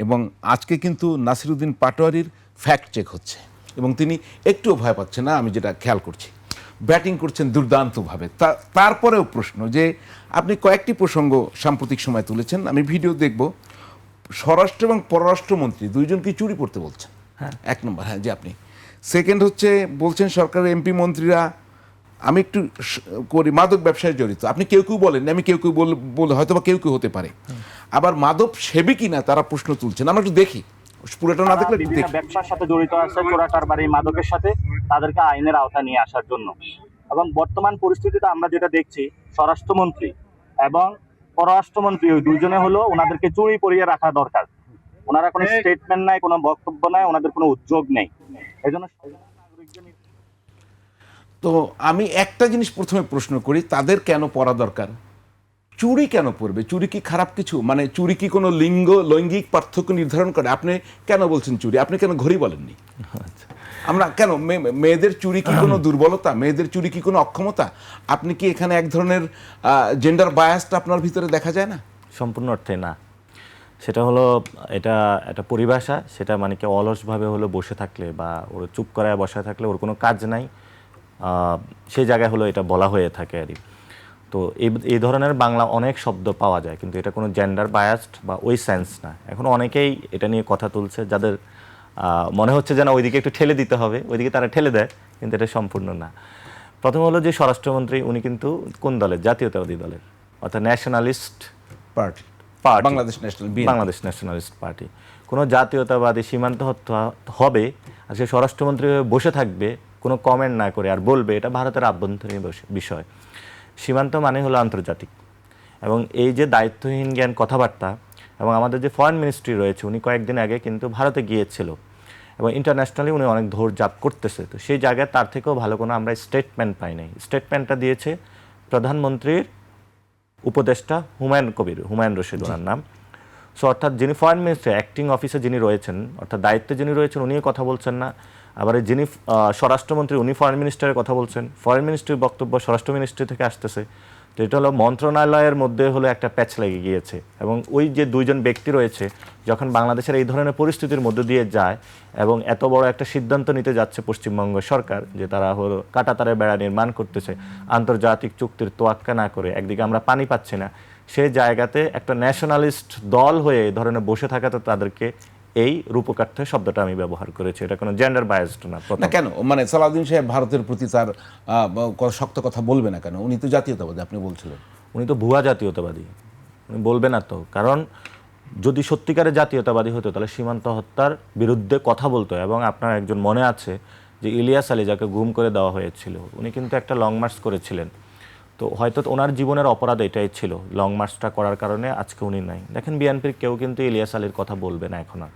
এবং আজকে কিন্তু নাসিরউদ্দিন পাটোয়ারির ফ্যাক্ট চেক হচ্ছে এবং তিনি একটুও ভয় পাচ্ছেন না, আমি যেটা খেয়াল করছি। ব্যাটিং করছেন দুর্দান্তভাবে। তারপরেও প্রশ্ন যে আপনি কয়েকটি প্রসঙ্গ সাম্প্রতিক সময় তুলেছেন, আমি ভিডিও দেখব। স্বরাষ্ট্র এবং পররাষ্ট্রমন্ত্রী দুইজনকেই চুরি করতে বলছেন, এক নম্বর। হ্যাঁ, যে আপনি সেকেন্ড হচ্ছে বলছেন সরকারের এমপি মন্ত্রীরা, আমি একটু করি, মাদক ব্যবসায় জড়িত। আপনি কেউ কেউ বলেন, আমি কেউ কেউ বলে হয়তো বা কেউ কেউ হতে পারে। আবার মাদক সেবী কিনা তারা প্রশ্ন তুলছেন। আমরা একটু দেখি, পুরোটা না দেখলে একটু বিভিন্ন দেখি। ব্যবসার সাথে জড়িত আছে, চোরাকারবারি, মাদকের সাথে, তাদেরকে আইনের আওতায় নিয়ে আসার জন্য। এবং বর্তমান পরিস্থিতিতে আমরা যেটা দেখছি, স্বরাষ্ট্রমন্ত্রী এবং পররাষ্ট্রমন্ত্রী ওই দুইজনে হলো ওনাদেরকে চুরি করিয়ে রাখা দরকার। ওনারা কোনো স্টেটমেন্ট নাই, কোনো বক্তব্য নাই, ওনাদের কোনো উদ্যোগ নেই। এই জন্য তো আমি একটা জিনিস প্রথমে প্রশ্ন করি, তাদের কেন পড়া দরকার? চুরি কেন পড়বে? চুরি কি খারাপ কিছু? মানে চুরি কি কোনো লৈঙ্গিক পার্থক্য নির্ধারণ করে? আপনি কেন বলছেন চুরি? আপনি কেন ঘড়ি বলেননি? আমরা কেন মেয়েদের চুরি কি কোনো দুর্বলতা? মেয়েদের চুরি কি কোনো অক্ষমতা? আপনি কি এখানে এক ধরনের জেন্ডার বায়াসটা আপনার ভিতরে দেখা যায় না? সম্পূর্ণ অর্থে না। সেটা হলো এটা একটা পরিভাষা, সেটা মানে কি অলসভাবে হলো বসে থাকলে বা ওর চুপ করায় বসে থাকলে ওর কোনো কাজ নাই, সেই জায়গায় হলো এটা বলা হয়ে থাকে আর কি। তো এই ধরনের বাংলা অনেক শব্দ পাওয়া যায়, কিন্তু এটা কোনো জেন্ডার বায়াসড বা ওই সেন্স না। এখন অনেকেই এটা নিয়ে কথা তুলছে, যাদের মনে হচ্ছে যেন ওইদিকে একটু ঠেলে দিতে হবে, ওইদিকে তারা ঠেলে দেয়, কিন্তু এটা সম্পূর্ণ না। প্রথম হলো যে স্বরাষ্ট্রমন্ত্রী উনি কিন্তু কোন দলের? জাতীয়তাবাদী দলের, অর্থাৎ nationalist party, party, Bangladesh national, Bangladesh nationalist party. কোনো জাতীয়তাবাদী সীমান্ত হত্যা হবে আর সে স্বরাষ্ট্রমন্ত্রী হয়ে বসে থাকবে কোনো কমেন্ট না করে, আর বলবে এটা ভারতের আভ্যন্তরীণ বিষয়। সীমান্ত মানে হলো আন্তর্জাতিক, এবং এই যে দায়িত্বহীন জ্ঞান কথাবার্তা, এবং আমাদের যে ফরেন মিনিস্ট্রি রয়েছে উনি কয়েকদিন আগে কিন্তু ভারতে গিয়েছিল এবং ইন্টারন্যাশনালি উনি অনেক ধৈর্য করতেছে। তো সেই জায়গায় তার থেকেও ভালো কোনো আমরা স্টেটমেন্ট পাই নাই। স্টেটমেন্টটা দিয়েছে প্রধানমন্ত্রীর উপদেষ্টা হুমায়ুন রশিদ ওনার নাম। সো অর্থাৎ যিনি ফরেন মিনিস্টার, অ্যাক্টিং অফিসে যিনি রয়েছেন, অর্থাৎ দায়িত্বে যিনি রয়েছেন উনিও কথা বলছেন না। আবার যিনি স্বরাষ্ট্রমন্ত্রী উনি ফরেন মিনিস্টারের কথা বলছেন, ফরেন মিনিস্ট্রির বক্তব্য স্বরাষ্ট্র মিনিস্ট্রি থেকে আসতেছে। তো এটা হলো মন্ত্রণালয়ের মধ্যে হলো একটা প্যাচ লেগে গিয়েছে। এবং ওই যে দুইজন ব্যক্তি রয়েছে যখন বাংলাদেশের এই ধরনের পরিস্থিতির মধ্যে দিয়ে যায় এবং এত বড় একটা সিদ্ধান্ত নিতে যাচ্ছে পশ্চিমবঙ্গ সরকার যে তারা হলো কাঁটাতারের বেড়া নির্মাণ করতেছে আন্তর্জাতিক চুক্তির তোয়াক্কা না করে, একদিকে আমরা পানি পাচ্ছি না, সেই জায়গাতে একটা ন্যাশনালিস্ট দল হয়ে এই ধরনের বসে থাকাতে তাদেরকে এই রূপকার্থে শব্দটা আমি ব্যবহার করেছি। এটা কোনো জেন্ডার বায়াসড না। না কেন? মানে সালাউদ্দিন সাহেব ভারতের প্রতি তার শক্ত কথা বলবে না কেন? উনি তো জাতীয়তাবাদী, আপনি বলছিলেন। উনি তো ভুয়া জাতীয়তাবাদী, উনি বলবে না তো। কারণ যদি সত্যিকারের জাতীয়তাবাদী হতো তাহলে সীমান্ত হত্যার বিরুদ্ধে কথা বলতো। এবং আপনার একজন মনে আছে যে ইলিয়াস আলী, যাকে গুম করে দেওয়া হয়েছিল, উনি কিন্তু একটা লং মার্চ করেছিলেন। তো হয়তো ওনার জীবনের অপরাধ এটাই ছিল, লং মার্চটা করার কারণে আজকে উনি নাই। দেখেন বিএনপির কেউ কিন্তু ইলিয়াস আলীর কথা বলবে না এখন আর।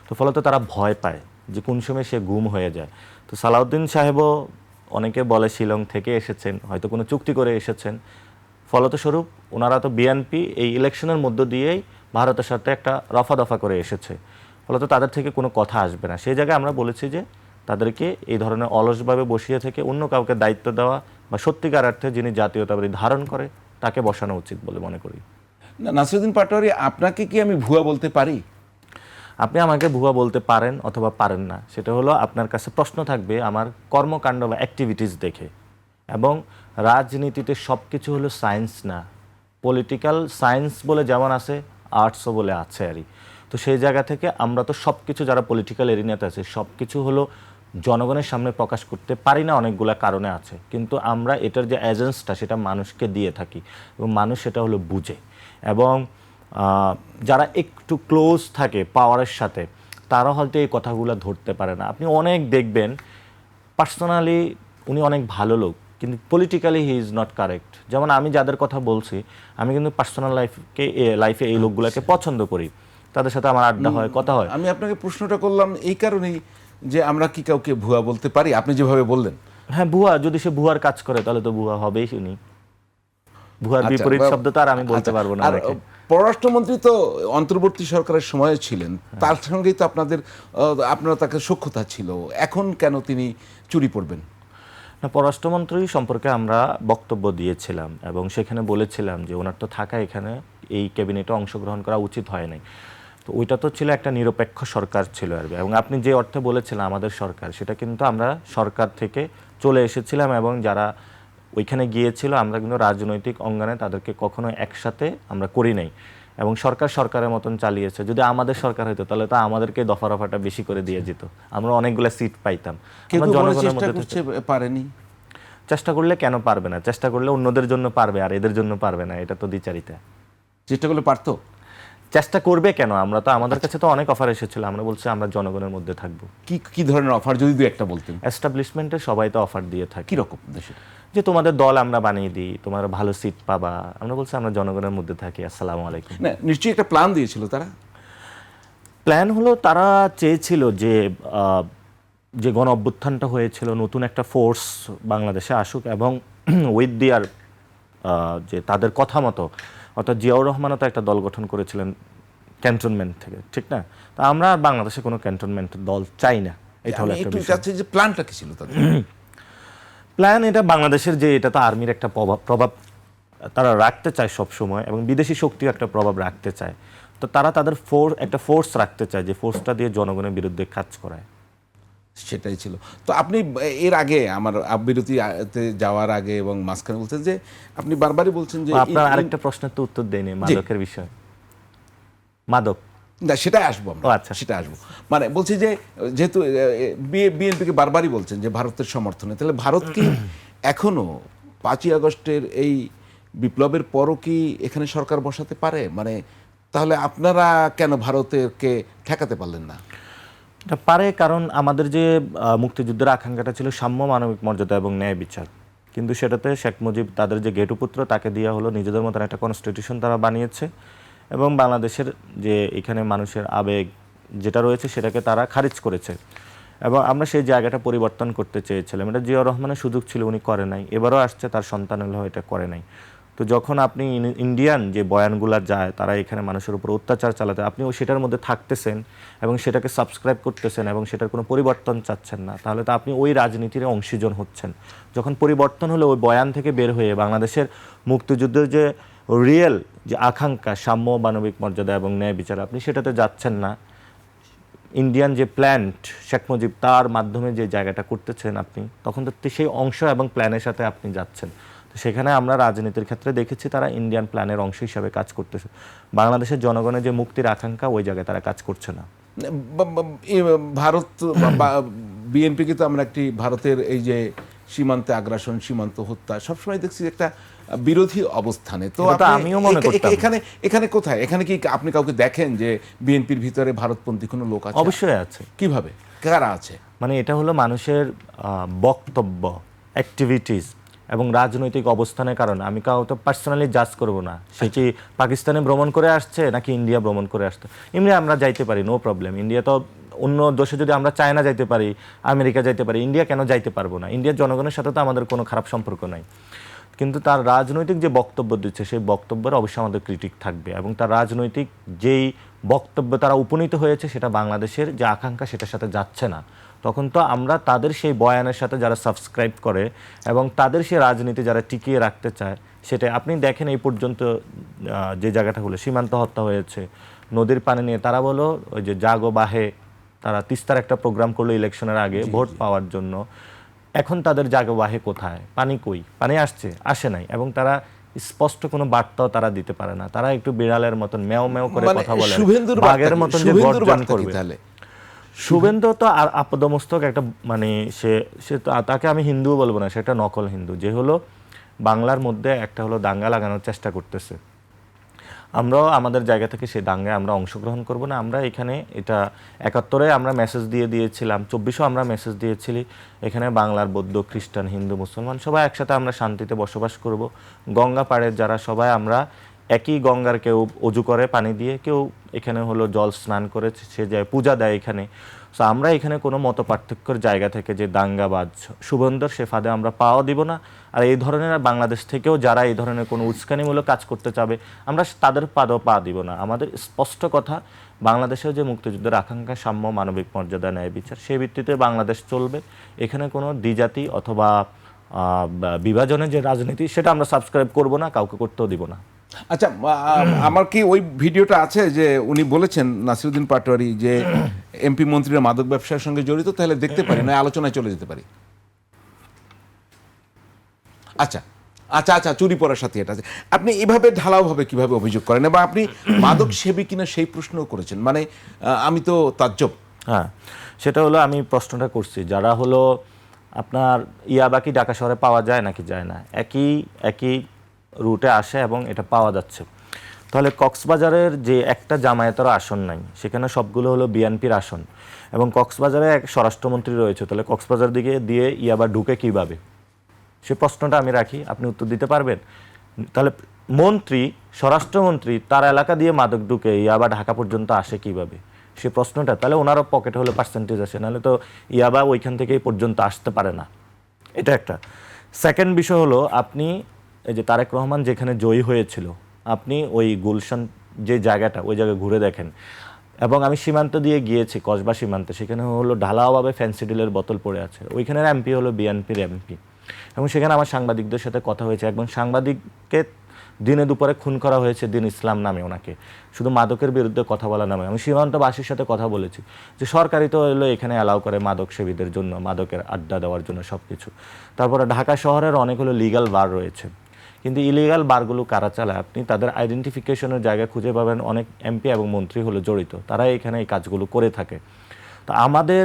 তো ফলত তারা ভয় পায় যে কোন সময় সে গুম হয়ে যায়। তো সালাউদ্দিন সাহেবও অনেকে বলে শিলং থেকে এসেছেন, হয়তো কোনো চুক্তি করে এসেছেন। ফলতস্বরূপ ওনারা তো বিএনপি এই ইলেকশনের মধ্য দিয়েই ভারতের সাথে একটা রফা দফা করে এসেছে, ফলত তাদের থেকে কোনো কথা আসবে না। সেই জায়গায় আমরা বলেছি যে তাদেরকে এই ধরনের অলসভাবে বসিয়ে থেকে অন্য কাউকে দায়িত্ব দেওয়া বা সত্যিকার অর্থে যিনি জাতীয়তাবাদী ধারণ করে তাকে বসানো উচিত বলে মনে করি। না, নাসিরুদ্দিন পাটোয়ারি, আপনাকে কি আমি ভুয়া বলতে পারি? আপনি আমাকে ভুয়া বলতে পারেন অথবা পারেন না, সেটা হলো আপনার কাছে প্রশ্ন থাকবে আমার কর্মকাণ্ড বা অ্যাক্টিভিটিস দেখে। এবং রাজনীতিতে সব কিছু হলো সায়েন্স না, পলিটিক্যাল সায়েন্স বলে যেমন আছে, আর্টসও বলে আছে আরই। তো সেই জায়গা থেকে আমরা তো সব কিছু যারা পলিটিক্যাল এরিয়াতে আছে সব কিছু হলো জনগণের সামনে প্রকাশ করতে পারি না, অনেকগুলো কারণে আছে। কিন্তু আমরা এটার যে এজেন্সটা সেটা মানুষকে দিয়ে থাকি এবং মানুষ সেটা হলো বুঝে। এবং যারা একটু ক্লোজ থাকে পাওয়ারের সাথে তারা হয়তো এই কথাগুলো ধরতে পারে না। আপনি অনেক দেখবেন পার্সোনালি উনি অনেক ভালো লোক, কিন্তু politically he is not correct. যেমন আমি যাদের কথা বলছি, আমি কিন্তু পার্সোনাল লাইফে এই লোকগুলোকে পছন্দ করি, তাদের সাথে আমার আড্ডা হয়, কথা হয়। আমি আপনাকে প্রশ্নটা করলাম এই কারণেই যে আমরা কি কাউকে ভুয়া বলতে পারি, আপনি যেভাবে বললেন। হ্যাঁ, ভুয়া, যদি সে ভুয়ার কাজ করে তাহলে তো ভুয়া হবেই। উনি ভুয়ার আচ্ছা, বিপরীত শব্দ তো আর আমি বলতে পারবো না। আর পররাষ্ট্রমন্ত্রী তো অন্তর্বর্তী সরকারের সময় ছিলেন, তার সঙ্গেই তো আপনারা তাকে সখ্যতা ছিল, এখন কেন তিনি চুরি পড়বেন? না, পররাষ্ট্রমন্ত্রী সম্পর্কে আমরা বক্তব্য দিয়েছিলাম এবং সেখানে বলেছিলাম যে ওনার তো থাকা এখানে এই ক্যাবিনেটে অংশগ্রহণ করা উচিত হয় নাই। তো ওইটা তো ছিল একটা নিরপেক্ষ সরকার ছিল আর এবং আপনি যে অর্থে বলেছিলেন আমাদের সরকার, সেটা কিন্তু আমরা সরকার থেকে চলে এসেছিলাম এবং যারা ওইখানে গিয়েছিল আমরা কিন্তু রাজনৈতিক অঙ্গনে তাদেরকে কখনো একসাথে আমরা করি নাই এবং সরকারের মতন চালিয়েছে। যদি আমাদের সরকার হতো তাহলে তো আমাদেরকে দফা রফাটা বেশি করে দিয়ে যেত, আমরা অনেকগুলো সিট পাইতাম। কেউ আমরা বলে জনগণের চেষ্টা মধ্যে করছে, পারেনি। চেষ্টা করলে কেন পারবে না? চেষ্টা করলে অন্যদের জন্য পারবে আর এদের জন্য পারবে না, এটা তো দ্বিচারিতা। চেষ্টা করলে পারতো। চেষ্টা করবে কেন? আমরা তো, আমাদের কাছে তো অনেক অফার এসেছিল, আমরা বলছি আমরা জনগণের মধ্যে থাকবো। কি কি ধরনের অফার যদি দু একটা বলতেন? এস্টাবলিশমেন্টে সবাই তো অফার দিয়ে থাকে। কি রকম দেশে? যে তোমাদের দল আমরা বানিয়ে দিই, তোমার ভালো সিট পাবা। আমরা বলছি আমরা জনগণের মধ্যে থাকি। আসসালামু আলাইকুম। না, নিশ্চয়ই একটা প্ল্যান দিয়েছিল তারা। প্ল্যান হলো তারা চেয়েছিল যে যে গণ অভ্যুত্থানটা হয়েছিল, নতুন একটা ফোর্স বাংলাদেশে আসুক এবং উইথ দিয়ার যে তাদের কথা মতো, অর্থাৎ জিয়াউর রহমানও তো একটা দল গঠন করেছিলেন ক্যান্টনমেন্ট থেকে, ঠিক না? তা আমরা আর বাংলাদেশে কোনো ক্যান্টনমেন্টের দল চাই না। এটা হলো আমি একটা একটু বিষয়। চাচ্ছি যে প্ল্যানটা কি ছিল তাদের? প্ল্যান এটা বাংলাদেশের যে, এটা তো আর্মির একটা প্রভাব তারা রাখতে চায় সব সময় এবং বিদেশি শক্তিও একটা প্রভাব রাখতে চায়। তো তারা তাদের একটা ফোর্স রাখতে চায় যে ফোর্সটা দিয়ে জনগণের বিরুদ্ধে কাজ করায়। সেটাই ছিল। তো আপনি এর আগে আমার বিরতিতে যাওয়ার আগে এবং মাঝখানে বলছেন যে আপনি বারবারই বলছেন যে আপনার আরেকটা প্রশ্নের তো উত্তর দেয়নি, মাদকের বিষয়। মাদক, না, সেটাই আসবো আমরা। ও আচ্ছা। সেটা আসবো, মানে বলছি যে যেহেতু বিএনপিকে বারবারই বলছেন যে ভারতের সমর্থনে, তাহলে ভারত কি এখনো 5ই আগস্টের এই বিপ্লবের পরও কি এখানে সরকার বসাতে পারে? মানে তাহলে আপনারা কেন ভারতকে ঠেকাতে পারলেন না? এটা পারে, কারণ আমাদের যে মুক্তিযুদ্ধের আকাঙ্ক্ষাটা ছিল সাম্য, মানবিক মর্যাদা এবং ন্যায় বিচার, কিন্তু সেটাতে শেখ মুজিব তাদের যে ঘেটুপুত্র তাকে দেওয়া হলো, নিজেদের মতন একটা কনস্টিটিউশন তারা বানিয়েছে এবং বাংলাদেশের যে এখানে মানুষের আবেগ যেটা রয়েছে সেটাকে তারা খারিজ করেছে এবং আমরা সেই জায়গাটা পরিবর্তন করতে চেয়েছিলাম। এটা জিয়াউর রহমানের সুযোগ ছিল, উনি করে নাই। এবারও আসছে, তার সন্তান হলেও এটা করে নাই। তো যখন আপনি ইন্ডিয়ান যে বয়ানগুলা যায় তারা এখানে মানুষের উপর অত্যাচার চালাতে, আপনিও সেটার মধ্যে থাকতেছেন এবং সেটাকে সাবস্ক্রাইব করতেছেন এবং সেটার কোনো পরিবর্তন চাচ্ছেন না, তাহলে তো আপনি ওই রাজনীতির অংশীজন হচ্ছেন। যখন পরিবর্তন হলো ওই বয়ান থেকে বের হয়ে বাংলাদেশের মুক্তিযুদ্ধের যে রিয়েল যে আকাঙ্ক্ষা, সাম্য, মানবিক মর্যাদা এবং ন্যায় বিচার, আপনি সেটাতে যাচ্ছেন না। ইন্ডিয়ান যে প্ল্যান্ট শেখ মুজিব, তার মাধ্যমে যে জায়গাটা করতেছেন আপনি, তখন তো সেই অংশ এবং প্ল্যানের সাথে আপনি যাচ্ছেন। সেখানে আমরা রাজনীতির ক্ষেত্রে দেখেছি তারা ইন্ডিয়ান প্ল্যানের অংশ হিসাবে কাজ করতেছে। বাংলাদেশের জনগণের যে মুক্তির আকাঙ্ক্ষা, ওই জায়গায় তারা কাজ করছে না। ভারত বিএনপিকে তো আমরা একটি ভারতের এই যে সীমান্তে আগ্রাসন, সীমান্ত হত্যা সবসময় দেখছি একটা বিরোধী অবস্থানে। তো আমিও মনে করতাম। এখানে কোথায়, এখানে কি আপনি কাউকে দেখেন যে বিএনপির ভিতরে ভারতপন্থী কোনো লোক আছে? অবশ্যই আছে। কিভাবে, কারা আছে? মানে এটা হলো মানুষের বক্তব্য, অ্যাক্টিভিটিস এবং রাজনৈতিক অবস্থানের কারণে। আমি কাউকে পার্সোনালি জাজ করব না, সে কি পাকিস্তানে ভ্রমণ করে আসছে নাকি ইন্ডিয়া ভ্রমণ করে আসছে। ইন্ডিয়া আমরা যাইতে পারি, নো প্রবলেম। ইন্ডিয়া তো অন্য দেশে যদি আমরা চায়না যাইতে পারি, আমেরিকা যাইতে পারি, ইন্ডিয়া কেন যাইতে পারবো না? ইন্ডিয়ার জনগণের সাথে তো আমাদের কোনো খারাপ সম্পর্ক নাই। কিন্তু তার রাজনৈতিক যে বক্তব্য দিচ্ছে সেই বক্তব্যের অবশ্যই আমাদের ক্রিটিক থাকবে, এবং তার রাজনৈতিক যেই বক্তব্য তারা উপনীত হয়েছে সেটা বাংলাদেশের যে আকাঙ্ক্ষা সেটার সাথে যাচ্ছে না। তখন তো আমরা তাদের সেই বয়ানের সাথে যারা সাবস্ক্রাইব করে এবং তাদের সেই রাজনীতি যারা টিকিয়ে রাখতে চায় সেটা আপনি দেখেন। এই পর্যন্ত যে জায়গাটা হলো সীমান্ত হত্যা হয়েছে, নদীর পানি নিয়ে তারা বলো ওই যে জাগো বাহে, তারা তিস্তার একটা প্রোগ্রাম করলো ইলেকশনের আগে ভোট পাওয়ার জন্য। এখন তাদের জাগো বাহে কোথায়? পানি কই? পানি আসে নাই, এবং তারা স্পষ্ট কোনো বার্তাও তারা দিতে পারে না। তারা একটু বিড়ালের মতন ম্যাও ম্যাও করে মানে কথা বলে, শুভেন্দুর বাঘের মতন যে গর্জন করবে। তাহলে শুভেন্দু তো আর আপাদমস্তক একটা মানে সে তো তাকে আমি হিন্দুও বলবো না, সেটা নকল হিন্দু, যে হলো বাংলার মধ্যে একটা হলো দাঙ্গা লাগানোর চেষ্টা করতেছে। আমরাও আমাদের জায়গা থেকে সেই দাঙ্গায় আমরা অংশগ্রহণ করব না। আমরা এখানে এটা ৭১-এ আমরা মেসেজ দিয়েছিলাম, ২৪-ও আমরা মেসেজ দিয়েছিলি, এখানে বাংলার বৌদ্ধ, খ্রিস্টান, হিন্দু, মুসলমান সবাই একসাথে আমরা শান্তিতে বসবাস করব। গঙ্গা পাড়ের যারা সবাই আমরা একই গঙ্গার, কেউ অজু করে পানি দিয়ে, কেউ এখানে হলো জল স্নান করে সে যায় পূজা দেয় এখানে। সো আমরা এখানে কোনো মত পার্থক্যের জায়গা থেকে যে দাঙ্গাবাজ শুভেন্দুর সে ফাঁদে আমরা পাওয়া দিব না। আর এই ধরনের বাংলাদেশ থেকেও যারা এই ধরনের কোনো উস্কানিমূলক কাজ করতে চাবে আমরা তাদের পাদও পা দিব না। আমাদের স্পষ্ট কথা, বাংলাদেশের যে মুক্তিযুদ্ধের আকাঙ্ক্ষা, সাম্য, মানবিক মর্যাদা, ন্যায় বিচার, সেই ভিত্তিতে বাংলাদেশ চলবে। এখানে কোনো দ্বিজাতি অথবা বিভাজনের যে রাজনীতি সেটা আমরা সাবস্ক্রাইব করব না, কাউকে করতেও দিব না। আচ্ছা, আমার কি ওই ভিডিওটা আছে যে উনি বলেছেন নাসিরউদ্দিন পাটোয়ারি যে এমপি মন্ত্রীরা মাদক ব্যবসার সঙ্গে জড়িত? তাহলে দেখতে পারি না, আলোচনায় চলে যেতে পারি। আচ্ছা আচ্ছা আচ্ছা, চুরি পড়ার সাথে এটা আছে। আপনি এভাবে ঢালাওভাবে কিভাবে অভিযোগ করেন, এবং আপনি মাদক সেবী কিনা সেই প্রশ্নও করেছেন, মানে আমি তো তাজ্জব। হ্যাঁ, সেটা হলো আমি প্রশ্নটা করছি, যারা হলো আপনার ইয়াবাকি ঢাকা শহরে পাওয়া যায় নাকি যায় না, একই রুটে আসে এবং এটা পাওয়া যাচ্ছে। তাহলে কক্সবাজারের যে একটা জামায়াতের আসন নাই, সেখানে সবগুলো হলো বিএনপির আসন, এবং কক্সবাজারে এক স্বরাষ্ট্রমন্ত্রী রয়েছে, তাহলে কক্সবাজার দিকে দিয়ে ইয়াবা ঢুকে কিভাবে? সে প্রশ্নটা আমি রাখি, আপনি উত্তর দিতে পারবেন? তাহলে মন্ত্রী, স্বরাষ্ট্রমন্ত্রী, তার এলাকা দিয়ে মাদক ঢুকে ইয়াবা ঢাকা পর্যন্ত আসে কিভাবে? সে প্রশ্নটা, তাহলে ওনারও পকেটে হলো পার্সেন্টেজ আসে, নাহলে তো ইয়াবা ওইখান থেকেই পর্যন্ত আসতে পারে না। এটা একটা। সেকেন্ড বিষয় হলো, আপনি এই যে তারেক রহমান যেখানে জয়ী হয়েছিল, আপনি ওই গুলশান যে জায়গাটা, ওই জায়গায় ঘুরে দেখেন। এবং আমি সীমান্ত দিয়ে গিয়েছি, কসবা সীমান্তে, সেখানে হলো ঢালাওভাবে ফ্যান্সিডিলের বোতল পড়ে আছে। ওইখানের এমপি হলো বিএনপির এমপি, এবং সেখানে আমার সাংবাদিকদের সাথে কথা হয়েছে। একজন সাংবাদিককে দিনে দুপুরে খুন করা হয়েছে দিন ইসলাম নামে, ওনাকে শুধু মাদকের বিরুদ্ধে কথা বলা নামে। আমি সীমান্তবাসীর সাথে কথা বলেছি যে সরকারি তো হলো এখানে অ্যালাউ করে মাদক সেবীদের জন্য, মাদকের আড্ডা দেওয়ার জন্য সব কিছু। তারপরে ঢাকা শহরের অনেক হলো লিগ্যাল বার রয়েছে, কিন্তু ইলিগাল বারগুলো কারা চালায় আপনি তাদের আইডেন্টিফিকেশনের জায়গা খুঁজে পাবেন। অনেক এমপি এবং মন্ত্রী হলো জড়িত, তারা এখানে এই কাজগুলো করে থাকে। তো আমাদের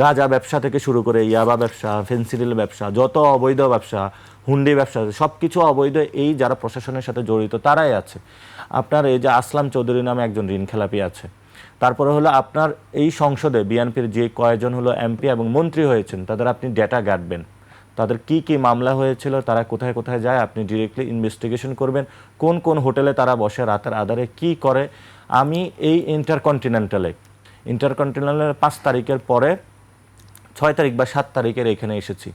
গাঁজা ব্যবসা থেকে শুরু করে ইয়াবা ব্যবসা, ফেন্সিডিল ব্যবসা, যত অবৈধ ব্যবসা, হুন্ডি ব্যবসা, সব কিছু অবৈধ, এই যারা প্রশাসনের সাথে জড়িত তারাই আছে। আপনার এই যে আসলাম চৌধুরী নামে একজন ঋণ খেলাপি আছে। তারপরে হলো আপনার এই সংসদে বিএনপির যে কয়েকজন হলো এমপি এবং মন্ত্রী হয়েছেন, তাদের আপনি ডেটা ঘাটবেন, তাদের কি কি মামলা হয়েছিল, তারা কোথায় কোথায় যায়, আপনি ডিরেক্টলি ইনভেস্টিগেশন করবেন, কোন কোন হোটেলে তারা বসে রাতের আধারে কি করে। আমি এই ইন্টারকন্টিনেন্টালের 5 তারিখের পরে 6 তারিখ বা 7 তারিখের এখানে এসেছি।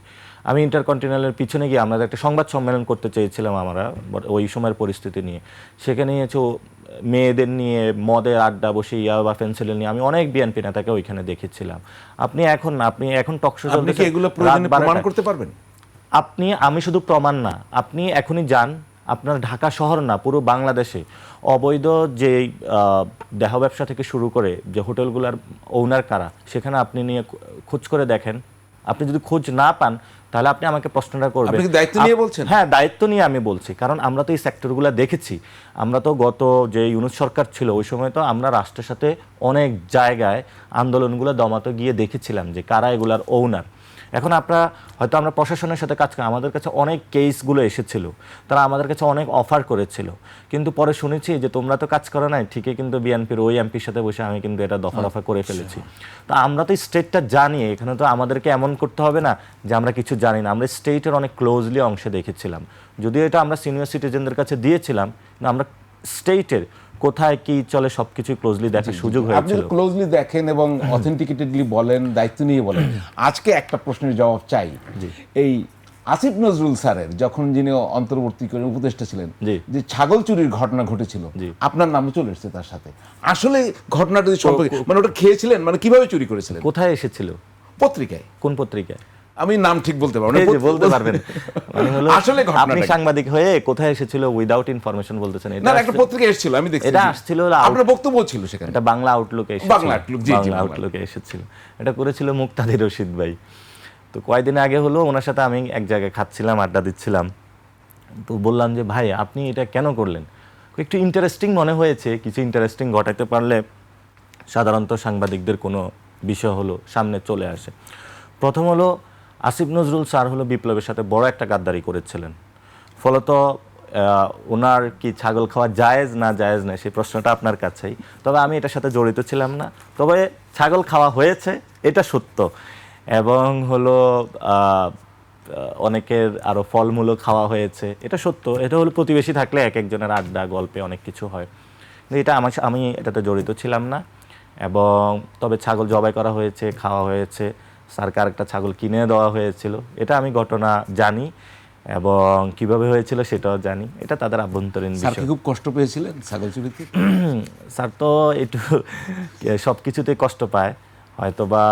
আমি ইন্টারকন্টিনেন্টালের পিছনে গিয়ে আমরা একটা সংবাদ সম্মেলন করতে চেয়েছিলাম আমরা ওই সময়ের পরিস্থিতি নিয়ে। সেখানে হচ্ছে মেয়েদের নিয়ে মদের আড্ডা বসে ইয়াবা ফেন্সিল নিয়ে আমি অনেক বিএনপি নেতাকে ওইখানে দেখেছিলাম। আপনি এখন টকশো চলতেছে, এগুলো প্রয়োজনে প্রমাণ করতে পারবেন আমি শুধু প্রমাণ না, আপনি এখনই যান, আপনার ঢাকা শহর না পুরো বাংলাদেশে অবৈধ যে দেহ ব্যবসা থেকে শুরু করে যে হোটেলগুলোর ওনার কারা, সেখানে আপনি নিয়ে খোঁজ করে দেখেন। আপনি যদি খোঁজ না পান তাহলে আপনি আমাকে প্রশ্নটা করবেন। আপনি কি দায়িত্ব নিয়ে বলছেন? হ্যাঁ, দায়িত্ব নিয়ে আমি বলছি, কারণ আমরা তো এই সেক্টরগুলো দেখেছি। আমরা তো গত যে ইউনুস সরকার ছিল ওই সময় তো আমরা রাষ্ট্রের সাথে অনেক জায়গায় আন্দোলনগুলো দমাতে গিয়ে দেখেছিলাম যে কারা এগুলার ওনার। এখন হয়তো আমরা প্রশাসনের সাথে কাজ করি, আমাদের কাছে অনেক কেসগুলো এসেছিল, তারা আমাদের কাছে অনেক অফার করেছিল, কিন্তু পরে শুনেছি যে তোমরা তো কাজ করো নাই, ঠিকই কিন্তু বিএনপির ওই এমপির সাথে বসে আমি কিন্তু এটা দফা করে ফেলেছি। তো আমরা তো স্টেটটা জানি, এখানে তো আমাদেরকে এমন করতে হবে না যে আমরা কিছু জানি না। আমরা স্টেটের অনেক ক্লোজলি অংশে দেখেছিলাম, যদিও এটা আমরা সিনিয়র সিটিজেনদের কাছে দিয়েছিলাম, আমরা স্টেটের কোথায় কি চলে সবকিছু ক্লোজলি দেখার সুযোগ হয়েছিল। আপনি ক্লোজলি দেখেন এবং অথেন্টিকেটেডলি বলেন, দায়িত্ব নিয়ে বলেন। আজকে একটা প্রশ্নের জবাব চাই। এই আসিফ নজরুল স্যারের যখন যিনি অন্তর্বর্তী করে উপদেষ্টা ছিলেন, জি। যে ছাগল চুরির ঘটনা ঘটেছিল, জি। আপনার নামে চলে এসেছে তার সাথে। আসলে ঘটনাটা যদি সম্পর্কে মানে ওটা খেয়েছিলেন, মানে কিভাবে চুরি করেছিলেন? কোথায় এসেছিল? পত্রিকায়। কোন পত্রিকায়? আমি নাম ঠিক বলতে পারবো না। এই যে বলতে পারবেন, মানে হলো আসলে আপনি ঘটনাটা কি? সাংবাদিক হয়ে কোথায় এসেছিল উইদাউট ইনফরমেশন বলতেছেন? না এটা না, একটা পত্রিকায় এসেছিল, আমি দেখছি। এটা জি। আসছিল হলো আপনার বক্তব্য ছিল সেখানে। এটা বাংলা আউটলুকে এসেছিল। বাংলা আউটলুক, জি, জি, বাংলা বাংলা আউটলুকে এসেছিল। এটা করেছিল মুক্তাদির রশিদ ভাই। তো কয়েকদিন আগে হলো ওনার সাথে আমি এক জায়গায় খাচ্ছিলাম, আড্ডা দিচ্ছিলাম। তো বললাম যে ভাই আপনি এটা কেন করলেন? একটু ইন্টারেস্টিং মনে হয়েছে, কিছু ইন্টারেস্টিং ঘটাতে পারলে সাধারণত সাংবাদিকদের কোনো বিষয় হলো সামনে চলে আসে। প্রথম হলো আসিফ নজরুল স্যার হলো বিপ্লবের সাথে বড় একটা গাদ্দারি করেছিলেন। ফলত ওনার কি ছাগল খাওয়া জায়েজ না জায়েজ না সেই প্রশ্নটা আপনার কাছেই। তবে আমি এটার সাথে জড়িত ছিলাম না, তবে ছাগল খাওয়া হয়েছে এটা সত্য। এবং হলো অনেকের আরও ফলমূলও খাওয়া হয়েছে, এটা সত্য। এটা হলো প্রতিবেশী থাকলে এক একজনের আড্ডা গল্পে অনেক কিছু হয়, কিন্তু এটা আমি এটাতে জড়িত ছিলাম না। এবং তবে ছাগল জবাই করা হয়েছে, খাওয়া হয়েছে, স্যারকে আরেকটা ছাগল কিনে দেওয়া হয়েছিল, এটা আমি ঘটনা জানি এবং কিভাবে হয়েছিল সেটাও জানি। এটা তাদের আভ্যন্তরীণ স্যার কি বিষয়। খুব কষ্ট পেয়েছিলেন ছাগল চুরিতে? স্যার তো একটু সব কিছুতেই কষ্ট পায়, হয়তো বা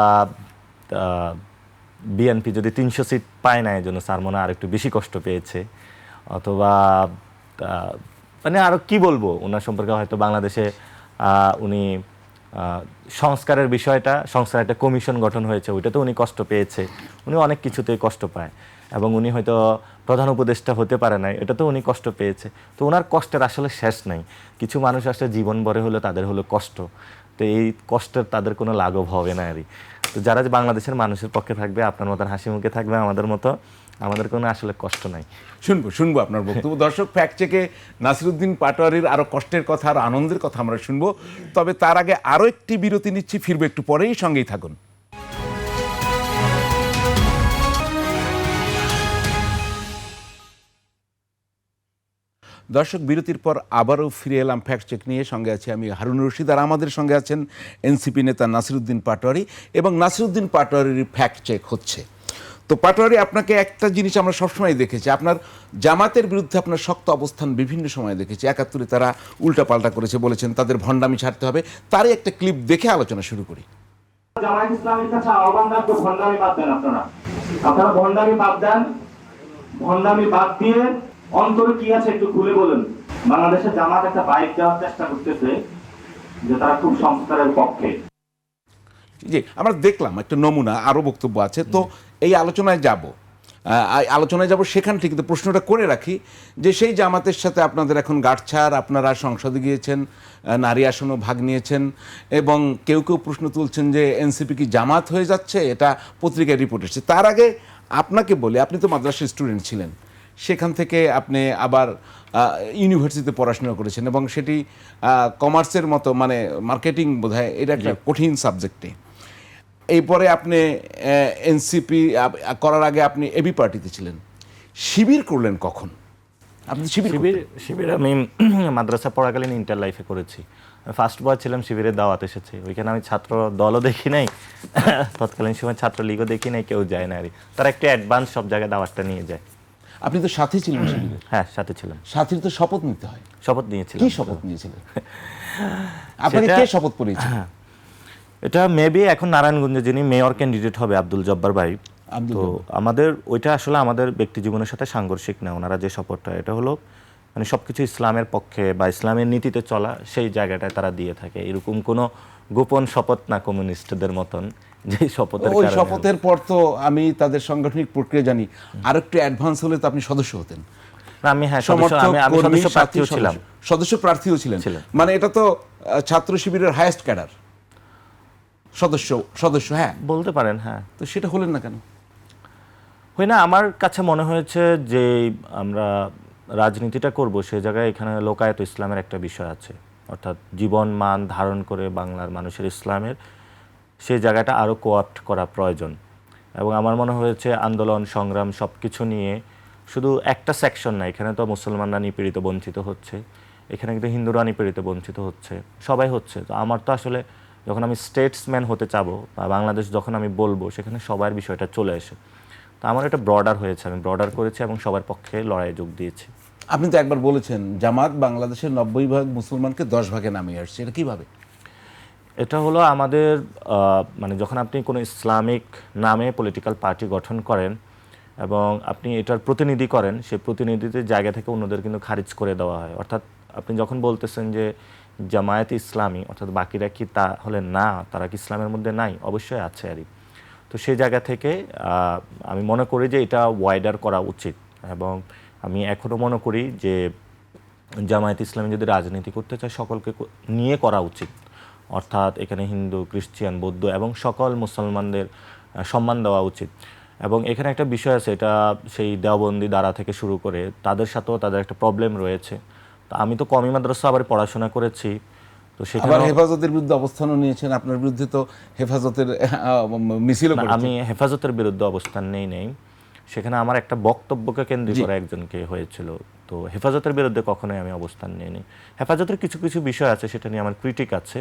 বিএনপি যদি 300 সিট পায় না, এই জন্য স্যার মনে হয় আরেকটু বেশি কষ্ট পেয়েছে, অথবা মানে আরও কি বলবো ওনার সম্পর্কে, হয়তো বাংলাদেশে উনি সংস্কারের বিষয়টা, সংস্কার একটা কমিশন গঠন হয়েছে, ওইটাতে উনি কষ্ট পেয়েছে। উনি অনেক কিছুতেই কষ্ট পায় এবং উনি হয়তো প্রধান উপদেষ্টা হতে পারে নাই, এটা তো উনি কষ্ট পেয়েছে। তো ওনার কষ্টের আসলে শেষ নাই। কিছু মানুষ আসলে জীবন ভরে হলো তাদের হলো কষ্ট, তো এই কষ্টের তাদের কোনো লাঘব হবে না আরই। তো যারা যে বাংলাদেশের মানুষের পক্ষে থাকবে, আপনার মতন হাসি মুখে থাকবে, আমাদের মতো, আমাদের কোনো আসলে কষ্ট নাই। শুনবো আপনার বক্তব্য। দর্শক, ফ্যাক্ট চেকে নাসিরউদ্দিন পাটোয়ারির আরো কষ্টের কথা আর আনন্দের কথা আমরা শুনবো, তবে তার আগে আরো একটি বিরতি নিচ্ছি, ফিরবো একটু পরেই, সঙ্গেই থাকুন। দর্শক, বিরতির পর আবারও ফিরে এলাম ফ্যাক্ট চেক নিয়ে। সঙ্গে আছি আমি হারুন রশিদ, আর আমাদের সঙ্গে আছেন এনসিপি নেতা নাসিরউদ্দিন পাটোয়ারি, এবং নাসিরউদ্দিন পাটোয়ারির ফ্যাক্ট চেক হচ্ছে। তো পাটোয়ারি, আপনাকে একটা জিনিস আমরা সবসময় দেখেছি, আপনার জামাতের বিরুদ্ধে আপনার শক্ত অবস্থান বিভিন্ন সময় দেখেছি। 71-এ তারা উল্টাপাল্টা করেছে, বলেছেন তাদের ভণ্ডামি ছাড়তে হবে। তারই একটা ক্লিপ দেখে আলোচনা শুরু করি। জামায়াত ইসলামের কাছে আহ্বান রাখবো, ভণ্ডামি বাদ দেন। আপনারা ভণ্ডামি বাদ দেন। ভণ্ডামি বাদ দিয়ে অন্তরে কি আছে একটু খুলে বলেন। বাংলাদেশের জামাত একটা বাইক দেওয়ার চেষ্টা করতেছে যে তারা খুব সংস্কারের পক্ষে। জি, আমরা দেখলাম একটা নমুনা, আরও বক্তব্য আছে, তো এই আলোচনায় যাব সেখান থেকে। কিন্তু প্রশ্নটা করে রাখি যে সেই জামাতের সাথে আপনাদের এখন গাঁটছাড়, আপনারা সংসদে গিয়েছেন, নারী আসনও ভাগ নিয়েছেন, এবং কেউ কেউ প্রশ্ন তুলছেন যে এনসিপি কি জামাত হয়ে যাচ্ছে, এটা পত্রিকায় রিপোর্ট এসেছে। তার আগে আপনাকে বলি, আপনি তো মাদ্রাসার স্টুডেন্ট ছিলেন, সেখান থেকে আপনি আবার ইউনিভার্সিটিতে পড়াশোনা করেছেন, এবং সেটি কমার্সের মতো, মানে মার্কেটিং বোধহয়, এটা একটা কঠিন সাবজেক্টে। এরপরে আপনি এনসিপি করার আগে আপনি এবি পার্টিতে ছিলেন। শিবির করলেন কখন? আপনি শিবির আমি মাদ্রাসা পড়াকালীন ইন্টার লাইফে করেছি। ফার্স্ট বয় ছিলাম, শিবিরের দাওয়াত এসেছে, ওইখানে আমি ছাত্র দলও দেখি নাই, তৎকালীন সময় ছাত্র লীগও দেখি নাই, কেউ যায় না আর। তারা একটু অ্যাডভান্স সব জায়গায় দাওয়াতটা নিয়ে যায়। আপনি তো সাথী ছিলেন শিবিরের। হ্যাঁ, সাথে ছিলাম। সাথীর তো শপথ নিতে হয়। শপথ নিয়েছিলাম। কি শপথ নিয়েছিলেন? আপনাকে কে শপথ পড়িয়েছে? এটা মেবি এখন নারায়ণগঞ্জে যিনি মেয়র ক্যান্ডিডেট হবে, আব্দুল জব্বার ভাই। তো আমাদের ওইটা আসলে আমাদের ব্যক্তি জীবনের সাথে সাংঘর্ষিক না। ওনারা যে শপথটা, এটা হলো মানে সবকিছু ইসলামের পক্ষে বা ইসলামের নীতিতে চলা, সেই জায়গাটায় তারা দিয়ে থাকে। এরকম কোনো গোপন শপথ না কমিউনিস্টদের মতন, যে শপথের ওই কারণে। শপথের পর তো আমি তাদের সাংগঠনিক প্রক্রিয়া জানি, আর একটু অ্যাডভান্স হলে তো আপনি সদস্য হতেন। আমি সদস্য প্রার্থীও ছিলাম। সদস্য প্রার্থীও ছিলেন, মানে এটা তো ছাত্র শিবিরের হাইয়েস্ট ক্যাডার সদস্য। হ্যাঁ, বলতে পারেন। হ্যাঁ, তো সেটা হলেন না কেন? হয় না, আমার কাছে মনে হয়েছে যে আমরা রাজনীতিটা করব, সে জায়গায় এখানে লোকায়ত ইসলামের একটা বিষয় আছে, অর্থাৎ জীবন মান ধারণ করে বাংলার মানুষের ইসলামের সেই জায়গাটা আরও কোঅপ্ট করা প্রয়োজন। এবং আমার মনে হয়েছে আন্দোলন সংগ্রাম সব কিছু নিয়ে শুধু একটা সেকশন না, এখানে তো মুসলমানরা নিপীড়িত বঞ্চিত হচ্ছে, এখানে কিন্তু হিন্দুরা নিপীড়িত বঞ্চিত হচ্ছে, সবাই হচ্ছে। তো আমার তো আসলে যখন আমি স্টেটসম্যান হতে চাবো বা বাংলাদেশ যখন আমি বলবো, সেখানে সবার বিষয়টা চলে আসে। তো তো আমার এটা ব্রডার হয়েছে, আমি ব্রডার করেছি এবং সবার পক্ষে লড়াইয়ে যোগ দিয়েছি। আপনি তো একবার বলেছেন জামাত বাংলাদেশের 90% মুসলমানকে 10 ভাগে নামিয়ে আসছে, এটা কিভাবে? এটা হলো আমাদের মানে যখন আপনি কোনো ইসলামিক নামে পলিটিক্যাল পার্টি গঠন করেন এবং আপনি এটার প্রতিনিধি করেন, সেই প্রতিনিধিত্বের জায়গা থেকে অন্যদের কিন্তু খারিজ করে দেওয়া হয়। অর্থাৎ আপনি যখন বলতেছেন যে জামায়াত ইসলামী, অর্থাৎ বাকিরা কি তাহলে না, তারা কি ইসলামের মধ্যে নাই? অবশ্যই আছে আরই। তো সেই জায়গা থেকে আমি মনে করি যে এটা ওয়াইডার করা উচিত, এবং আমি এখনও মনে করি যে জামায়াত ইসলামী যদি রাজনীতি করতে চায় সকলকে নিয়ে করা উচিত। অর্থাৎ এখানে হিন্দু, খ্রিস্টান, বৌদ্ধ এবং সকল মুসলমানদের সম্মান দেওয়া উচিত। এবং এখানে একটা বিষয় আছে, এটা সেই দেওবন্দি দ্বারা থেকে শুরু করে তাদের সাথেও তাদের একটা প্রবলেম রয়েছে। তো আমি তো কমি মাদ্রাসা আবার পড়াশোনা করেছি, তো আবার সেখানে হেফাজতের বিরুদ্ধে অবস্থানও নিয়েছেন, আপনার বিরুদ্ধে তো হেফাজতের মিছিলও করেছেন। আমি হেফাজতের বিরুদ্ধে অবস্থান নেই, সেখানে আমার একটা বক্তব্যকে কেন্দ্র করে একজনকে হয়েছিল। তো হেফাজতের বিরুদ্ধে কখনোই আমি অবস্থান নিইনি। হেফাজতের কিছু কিছু বিষয় আছে, সেটা নিয়ে আমার ক্রিটিক আছে।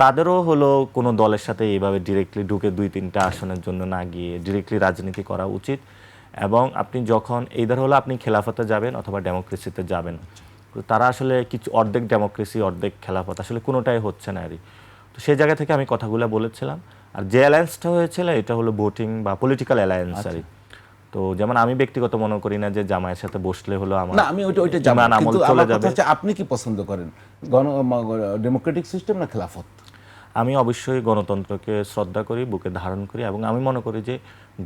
তাদেরও হলো কোনো দলের সাথে এইভাবে ডিরেক্টলি ঢুকে 2-3টা আসনের জন্য না গিয়ে ডিরেক্টলি রাজনীতি করা উচিত। এবং আপনি যখন এইদার হলো আপনি খেলাফতে যাবেন অথবা ডেমোক্রেসিতে যাবেন, তো তারা আসলে কিছু অর্ধেক ডেমোক্রেসি অর্ধেক খেলাফত, আসলে কোনোটাই হচ্ছে না আরই। তো সেই জায়গা থেকে আমি কথাগুলো বলেছিলাম। আর যে অ্যালায়েন্সটা হয়েছিল এটা হলো ভোটিং বা পলিটিক্যাল অ্যালায়েন্স আরই। তো যেমন আমি ব্যক্তিগত মনে করি না যে জামায়াতের সাথে বসলে হলো আমার না, আমি ওইটা জানি, ইমান আমল কিন্তু চলে আমার কথা যাবে। হচ্ছে আপনি কি পছন্দ করেন, ডেমোক্রেটিক সিস্টেম না খেলাফত? আমি অবশ্যই গণতন্ত্রকে শ্রদ্ধা করি, বুকে ধারণ করি, এবং আমি মনে করি যে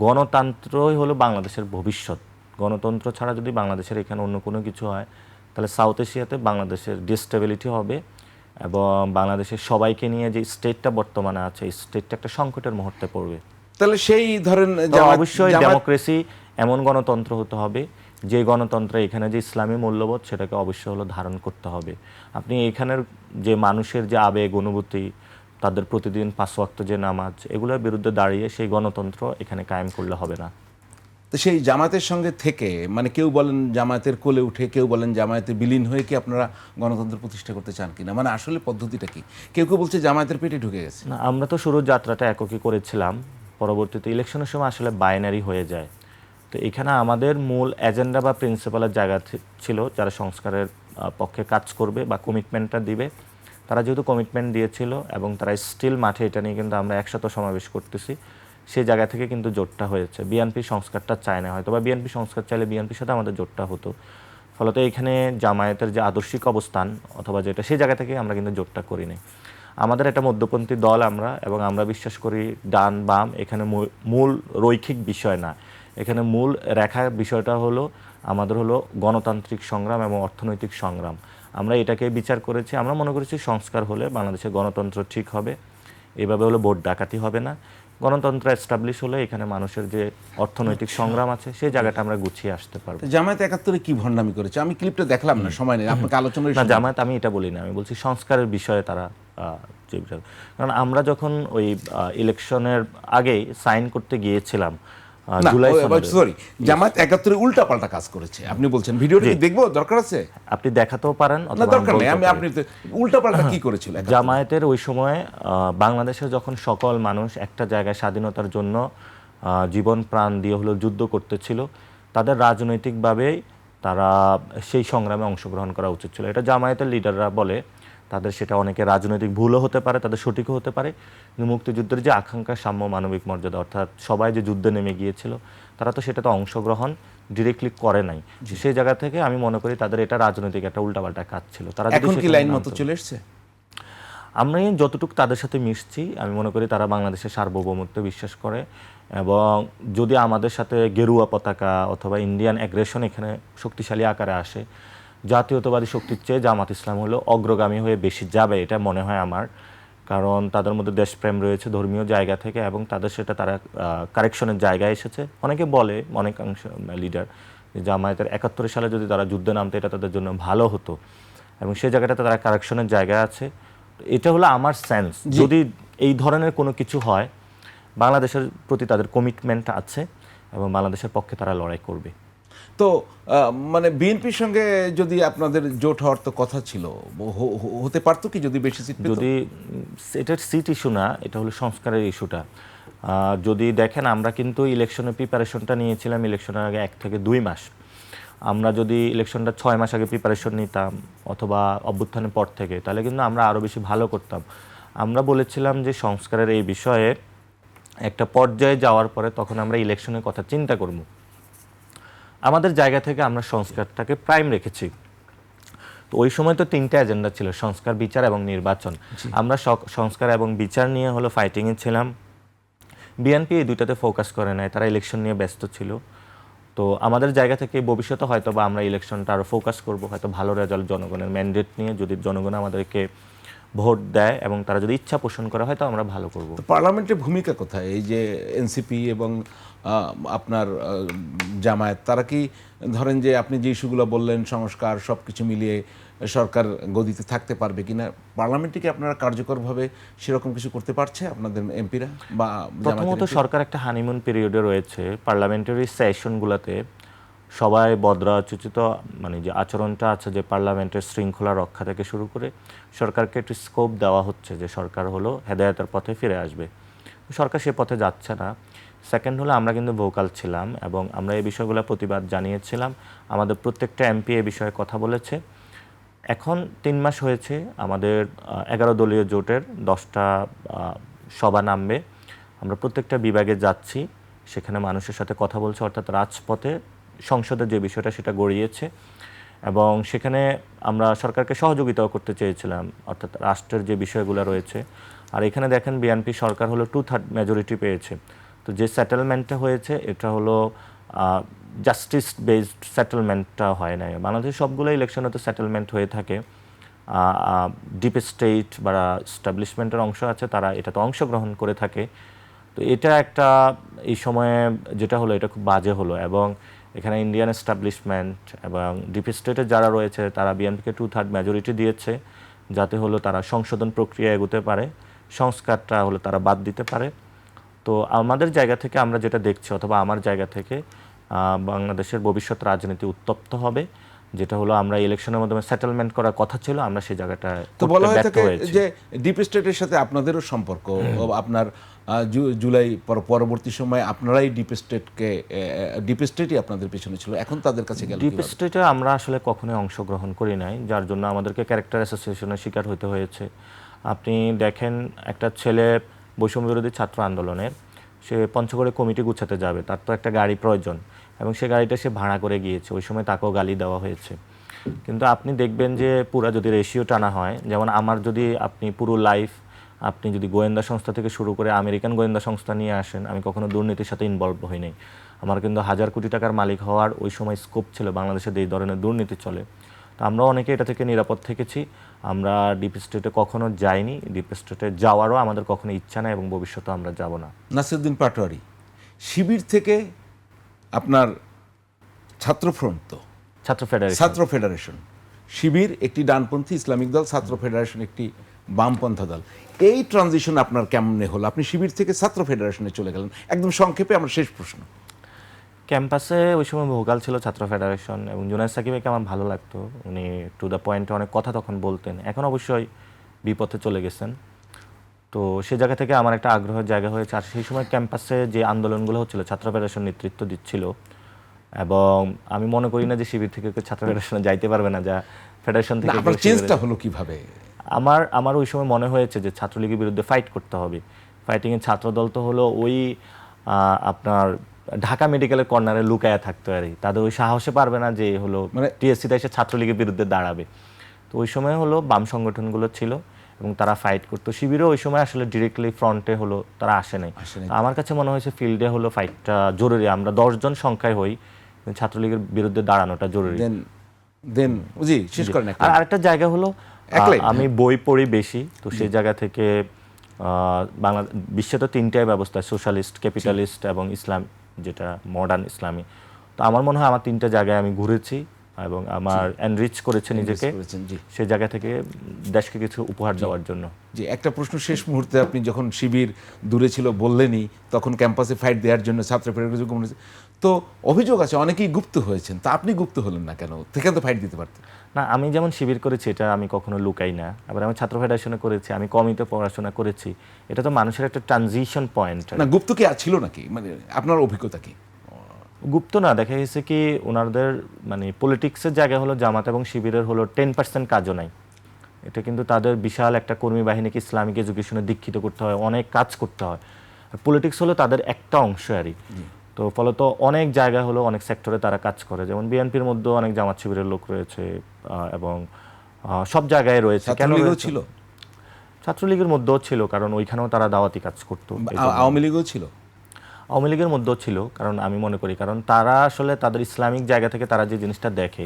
গণতন্ত্রই হলো বাংলাদেশের ভবিষ্যৎ। গণতন্ত্র ছাড়া যদি বাংলাদেশের এখানে অন্য কোনো কিছু হয়, তাহলে সাউথ এশিয়াতে বাংলাদেশের ডিস্টেবিলিটি হবে, এবং বাংলাদেশের সবাইকে নিয়ে যে স্টেটটা বর্তমানে আছে, এই স্টেটটা একটা সংকটের মুহূর্তে পড়বে। তাহলে সেই ধরেন তো অবশ্যই ডেমোক্রেসি এমন গণতন্ত্র হতে হবে যে গণতন্ত্রে এখানে যে ইসলামী মূল্যবোধ সেটাকে অবশ্যই হলো ধারণ করতে হবে। আপনি এখানের যে মানুষের যে আবেগ অনুভূতি, তাদের প্রতিদিন 5 ওয়াক্ত যে নামাজ, এগুলোর বিরুদ্ধে দাঁড়িয়ে সেই গণতন্ত্র এখানে কায়েম করলে হবে না। তো সেই জামাতের সঙ্গে থেকে, মানে কেউ বলেন জামায়াতের কোলে উঠে, কেউ বলেন জামায়াতে বিলীন হয়ে কি আপনারা গণতন্ত্র প্রতিষ্ঠা করতে চান কিনা, মানে আসলে পদ্ধতিটা কি? কেউ কেউ বলছে জামায়াতের পেটে ঢুকে গেছে। না, আমরা তো শুরুর যাত্রাটা এককই করেছিলাম, পরবর্তীতে ইলেকশনের সময় আসলে বাইনারি হয়ে যায়। তো এখানে আমাদের মূল এজেন্ডা বা প্রিন্সিপালের জায়গা ছিল যারা সংস্কারের পক্ষে কাজ করবে বা কমিটমেন্টটা দিবে, তারা যেহেতু কমিটমেন্ট দিয়েছিল এবং তারা স্টিল মাঠে এটা নিয়ে কিন্তু আমরা একসাথে সমাবেশ করতেছি, সেই জায়গা থেকে কিন্তু জোটটা হয়েছে। বিএনপি সংস্কারটা চায় না, হয়তো বা বিএনপি সংস্কার চাইলে বিএনপির সাথে আমাদের জোটটা হতো। ফলত এখানে জামায়াতের যে আদর্শিক অবস্থান অথবা যেটা, সেই জায়গা থেকে আমরা কিন্তু জোটটা করিনি। আমাদের একটা মধ্যপন্থী দল আমরা, এবং আমরা বিশ্বাস করি ডান বাম এখানে মূল রৈখিক বিষয় না, এখানে মূল রেখার বিষয়টা হলো আমাদের হলো গণতান্ত্রিক সংগ্রাম এবং অর্থনৈতিক সংগ্রাম। আমরা এটাকে বিচার করেছি, আমরা মনে করেছি সংস্কার হলে বাংলাদেশের গণতন্ত্র ঠিক হবে, এভাবে হলো ভোট ডাকাতি হবে না, গণতন্ত্র এস্টাবলিশ হলে এখানে মানুষের যে অর্থনৈতিক সংগ্রাম আছে সেই জায়গাটা আমরা গুছিয়ে আসতে পারবো। জামায়াত 71-এ কি ভণ্ডামি করেছে? আমি ক্লিপটা দেখলাম না, সময় নেই, আপনাকে আলোচনার না, জামায়াত আমি এটা বলি না, আমি বলছি সংস্কারের বিষয়ে তারা যে বিষয়, কারণ আমরা যখন ওই ইলেকশনের আগে সাইন করতে গিয়েছিলাম জুলাই সনদে, সরি, জামায়াত 71-এ উল্টা পাল্টা কাজ করেছে আপনি বলছেন, ভিডিওটা কি দেখবো? দরকার আছে? আপনি দেখাতেও পারেন না, অথবা দরকার নেই, আমি আপনি উল্টা পাল্টা কি করেছিল 71-এ? জামায়াতের ওই সময় বাংলাদেশে যখন সকল মানুষ একটা জায়গায় স্বাধীনতার জন্য জীবন প্রাণ দিয়ে হলো যুদ্ধ করতেছিল, তাদের রাজনৈতিকভাবে তারা সেই সংগ্রামে অংশগ্রহণ করা উচিত ছিল। এটা জামায়াতের লিডাররা বলে, তাদের সেটা অনেকে রাজনৈতিক ভুলও হতে পারে, তাদের সঠিকও হতে পারে, কিন্তু মুক্তিযুদ্ধের যে আকাঙ্ক্ষা, সাম্য, মানবিক মর্যাদা, অর্থাৎ সবাই যে যুদ্ধে নেমে গিয়েছিল তারা তো সেটাতে অংশগ্রহণ ডিরেক্টলি করে নাই। সেই জায়গা থেকে আমি মনে করি তাদের এটা রাজনৈতিক একটা উল্টাপাল্টা কাজ ছিল। তারা এখন কি লাইন মতো চলে এসছে? আমরা যতটুকু তাদের সাথে মিশছি, আমি মনে করি তারা বাংলাদেশের সার্বভৌমত্বে বিশ্বাস করে, এবং যদি আমাদের সাথে গেরুয়া পতাকা অথবা ইন্ডিয়ান অ্যাগ্রেশন এখানে শক্তিশালী আকারে আসে, জাতীয়তাবাদী শক্তির চেয়ে জামাত ইসলাম হলো অগ্রগামী হয়ে বেশি যাবে, এটা মনে হয় আমার। কারণ তাদের মধ্যে দেশপ্রেম রয়েছে ধর্মীয় জায়গা থেকে, এবং তাদের সেটা তারা কারেকশনের জায়গায় এসেছে। অনেকে বলে, অনেকাংশ লিডার, যে জামায়াতের 71 সালে যদি তারা যুদ্ধে নামতো এটা তাদের জন্য ভালো হতো, এবং সেই জায়গাটাতে তারা কারেকশনের জায়গায় আছে। এটা হলো আমার সেন্স, যদি এই ধরনের কোনো কিছু হয়, বাংলাদেশের প্রতি তাদের কমিটমেন্ট আছে এবং বাংলাদেশের পক্ষে তারা লড়াই করবে। তো মানে বিএনপির সঙ্গে যদি আপনাদের জোট হওয়ার তো কথা ছিল, হতে পারতো কি যদি বেশি সিট পেত? যদি এটার সিট ইস্যু না, এটা হলো সংস্কারের ইস্যুটা। যদি দেখেন আমরা কিন্তু ইলেকশনের প্রিপারেশনটা নিয়েছিলাম ইলেকশনের আগে 1 থেকে 2 মাস। আমরা যদি ইলেকশনটা 6 মাস আগে প্রিপারেশন নিতাম অথবা অভ্যুত্থানের পর থেকে, তাহলে কিন্তু আমরা আরও বেশি ভালো করতাম। আমরা বলেছিলাম যে সংস্কারের এই বিষয়ে একটা পর্যায়ে যাওয়ার পরে তখন আমরা ইলেকশনের কথা চিন্তা করব। আমাদের জায়গা থেকে আমরা সংস্কারটাকে প্রাইম রেখেছি। তো ওই সময় তো 3টা এজেন্ডা ছিল, সংস্কার, বিচার এবং নির্বাচন। আমরা সংস্কার এবং বিচার নিয়ে হলো ফাইটিংয়ে ছিলাম। বিএনপি এই দুইটাতে ফোকাস করে নাই, তারা ইলেকশন নিয়ে ব্যস্ত ছিল। তো আমাদের জায়গা থেকে ভবিষ্যতে হয়তো বা আমরা ইলেকশনটা আরও ফোকাস করব, হয়তো ভালো রেজাল্ট জনগণের ম্যান্ডেট নিয়ে, যদি জনগণ আমাদেরকে ভোট দেয় এবং তারা যদি ইচ্ছা পোষণ করে হয়তো আমরা ভালো করব। তো পার্লামেন্টের ভূমিকা কোথায়? এই যে এনসিপি এবং আপনার জামায়াত, তারা কি ধরেন যে আপনি যে ইস্যুগুলো বললেন সংস্কার সব কিছু মিলিয়ে সরকার গদিতে থাকতে পারবে কিনা, পার্লামেন্টে কি আপনারা কার্যকরভাবে সেরকম কিছু করতে পারছে আপনাদের এমপিরা বা প্রথমত সরকার একটা হানিমুন পিরিয়ডে রয়েছে। পার্লামেন্টারি সেশনগুলোতে সবাই বদ্রাচুচিত মানে যে আচরণটা আছে, যে পার্লামেন্টের শৃঙ্খলা রক্ষা থেকে শুরু করে সরকারকে একটু স্কোপ দেওয়া হচ্ছে যে সরকার হলো হেদায়েতের পথে ফিরে আসবে। সরকার সে পথে যাচ্ছে না। সেকেন্ড হলো আমরা কিন্তু ভোকাল ছিলাম এবং আমরা এই বিষয়গুলো প্রতিবাদ জানিয়েছিলাম। আমাদের প্রত্যেকটা এমপি এ বিষয়ে কথা বলেছে। এখন 3 মাস হয়েছে আমাদের 11 দলীয় জোটের 10টা সভা নামবে। আমরা প্রত্যেকটা বিভাগে যাচ্ছি, সেখানে মানুষের সাথে কথা বলছে, অর্থাৎ রাজপথে সংসদের যে বিষয়টা সেটা গড়িয়েছে এবং সেখানে আমরা সরকারকে সহযোগিতাও করতে চেয়েছিলাম, অর্থাৎ রাষ্ট্রের যে বিষয়গুলো রয়েছে। আর এখানে দেখেন বিএনপি সরকার হলো 2/3 মেজরিটি পেয়েছে। তো যে সেটেলমেন্টটা হয়েছে এটা হলো জাস্টিস বেসড সেটেলমেন্টটা হয় নাই। বাংলাদেশের সবগুলো ইলেকশনে তো সেটেলমেন্ট হয়ে থাকে। ডিপ স্টেট বা এস্টাবলিশমেন্টের অংশ আছে, তারা এটাতে অংশগ্রহণ করে থাকে। তো এটা একটা এই সময়ে যেটা হলো এটা খুব বাজে হলো এবং এখানে ইন্ডিয়ান এস্টাবলিশমেন্ট এবং ডিপ স্টেটের যারা রয়েছে তারা বিএনপিকে 2/3 মেজরিটি দিয়েছে, যাতে হলো তারা সংশোধন প্রক্রিয়া এগোতে পারে, সংস্কারটা হলো তারা বাদ দিতে পারে। তো আমাদের জায়গা থেকে আমরা যেটা দেখছি, অথবা আমার জায়গা থেকে বাংলাদেশের ভবিষ্যৎ রাজনীতি উত্তপ্ত হবে, যেটা হলো আমরা ইলেকশনের মাধ্যমে সেটেলমেন্ট করার কথা ছিল, আমরা সেই জায়গাটা তো বলা হয়ে থাকে যে ডিপ স্টেটের সাথে আপনাদেরও সম্পর্ক, আপনার জুলাই পরবর্তী সময়ে আপনারাই ডিপ স্টেটই আপনাদের পিছনে ছিল, এখন তাদের কাছে গেল ডিপ স্টেটে আমরা আসলে কখনোই অংশগ্রহণ করি নাই, যার জন্য আমাদেরকে ক্যারেক্টার অ্যাসোসিয়েশনের শিকার হতে হয়েছে। আপনি দেখেন একটা ছেলে বৈষম্য বিরোধী ছাত্র আন্দোলনের, সে পঞ্চগড়ে কমিটি গুছাতে যাবে, তার তো একটা গাড়ি প্রয়োজন এবং সে গাড়িটা সে ভাড়া করে গিয়েছে, ওই সময় তাকেও গালি দেওয়া হয়েছে। কিন্তু আপনি দেখবেন যে পুরা যদি রেশিও টানা হয়, যেমন আমার যদি আপনি পুরো লাইফ আপনি যদি গোয়েন্দা সংস্থা থেকে শুরু করে আমেরিকান গোয়েন্দা সংস্থা নিয়ে আসেন, আমি কখনো দুর্নীতির সাথে ইনভলভ হই নাই। আমার কিন্তু 1000 কোটি টাকার মালিক হওয়ার ওই সময় স্কোপ ছিল, বাংলাদেশে এই ধরনের দুর্নীতি চলে। তো আমরা অনেকে এটা থেকে নিরাপদ থেকেছি। আমরা ডিপ স্টেটে কখনো যাইনি, ডিপ স্টেটে যাওয়ারও আমাদের কখনো ইচ্ছা নাই এবং ভবিষ্যতে আমরা যাব না। নাসিরউদ্দিন পাটোয়ারি, শিবির থেকে আপনার ছাত্রফ্রন্ট, তো ছাত্র ফেডারেশন, শিবির একটি ডানপন্থী ইসলামিক দল, ছাত্র ফেডারেশন একটি বামপন্থা দল, এই ট্রানজিশন আপনার কেমনে হলো? আপনি শিবির থেকে ছাত্র ফেডারেশনে চলে গেলেন, একদম সংক্ষেপে আমার শেষ প্রশ্ন। ক্যাম্পাসে ওই সময় ভোকাল ছিল ছাত্র ফেডারেশন এবং জুনায়েদ সাকিবকে আমার ভালো লাগতো, উনি টু দ্য পয়েন্টে অনেক কথা তখন বলতেন। এখন অবশ্যই বিপথে চলে গেছেন। তো সে জায়গা থেকে আমার একটা আগ্রহের জায়গা হয়েছে। আর সেই সময় ক্যাম্পাসে যে আন্দোলনগুলো হচ্ছিল ছাত্র ফেডারেশন নেতৃত্ব দিচ্ছিল এবং আমি মনে করি না যে শিবির থেকে ছাত্র ফেডারেশনে যাইতে পারবে না, যা ফেডারেশন থেকে। আপনার চেঞ্জটা হলো কিভাবে? আমার ওই সময় মনে হয়েছে যে ছাত্রলীগের বিরুদ্ধে ফাইট করতে হবে। ফাইটিংয়ে ছাত্রদল তো হলো ওই আপনার ঢাকা মেডিকেলের কর্নারে লুকায়া থাকতে পারে, তাদের ওই সাহসে পারবে না যে হলো টিএসসিতে এসে ছাত্রলীগের বিরুদ্ধে দাঁড়াবে। তো ওই সময় হলো বাম সংগঠনগুলো ছিল এবং তারা ফাইট করতো। শিবিরও ওই সময় আসলে ডিরেক্টলি ফ্রন্টে হলো তারা আসে নাই। আমার কাছে মনে হয়েছে ফিল্ডে হলো ফাইটটা জরুরি, আমরা 10 জন সংখ্যায় হই, ছাত্রলীগের বিরুদ্ধে দাঁড়ানোটা জরুরি। শেষ করেন। আর আরেকটা জায়গা হলো আমি বই পড়ি বেশি, তো সেই জায়গা থেকে বিশ্বে তো 3টাই ব্যবস্থা, সোশ্যালিস্ট, ক্যাপিটালিস্ট এবং ইসলাম, যেটা মডার্ন ইসলামী। তো আমার মনে হয় আমার 3টা জায়গায় আমি ঘুরেছি, এবং আমার এনরিচ করেছে নিজেকে করেছেন, জি। সেই জায়গা থেকে দেশকে কিছু উপহার দেওয়ার জন্য। যে একটা প্রশ্ন শেষ মুহূর্তে, আপনি যখন শিবির দূরে ছিল বললেনই, তখন ক্যাম্পাসে ফাইট দেওয়ার জন্য ছাত্র ফেডারেশন কমিটি, তো অভিযোগ আছে অনেকেই গুপ্ত হয়েছেন, তা আপনি গুপ্ত হলেন না কেন? সেখানে তো ফাইট দিতে পারতেন। না, আমি যেমন শিবির করেছি এটা আমি কখনো লুকাই না, আবার আমি ছাত্র ফেডারেশনে করেছি, আমি কমিতে পড়াশোনা করেছি, এটা তো মানুষের একটা ট্রানজিশন পয়েন্ট। না, গুপ্ত কি ছিল নাকি, মানে আপনার অভিজ্ঞতা কি? গুপ্ত না, দেখা গেছে কি ওনাদের মানে পলিটিক্সের জায়গা হলো জামাত এবং শিবিরের হলো 10% কাজও নাই। এটা কিন্তু তাদের বিশাল একটা কর্মী বাহিনীকে ইসলামিক এডুকেশনে দীক্ষিত করতে হয়, অনেক কাজ করতে হয়। আর পলিটিক্স হলো তাদের একটা অংশ আরই। তো ফলত অনেক জায়গা হলো, অনেক সেক্টরে তারা কাজ করে, যেমন বিএনপির মধ্যেও অনেক জামাত শিবিরের লোক রয়েছে এবং সব জায়গায় রয়েছে। কেন ছাত্রলীগও রয়েছে? ছিল, ছাত্রলীগের মধ্যেও ছিল, কারণ ওইখানেও তারা দাওয়াতি কাজ করতো। আওয়ামী লীগও ছিল। আওয়ামী লীগের মধ্যেও ছিল, কারণ আমি মনে করি কারণ তারা আসলে তাদের ইসলামিক জায়গা থেকে তারা যে জিনিসটা দেখে,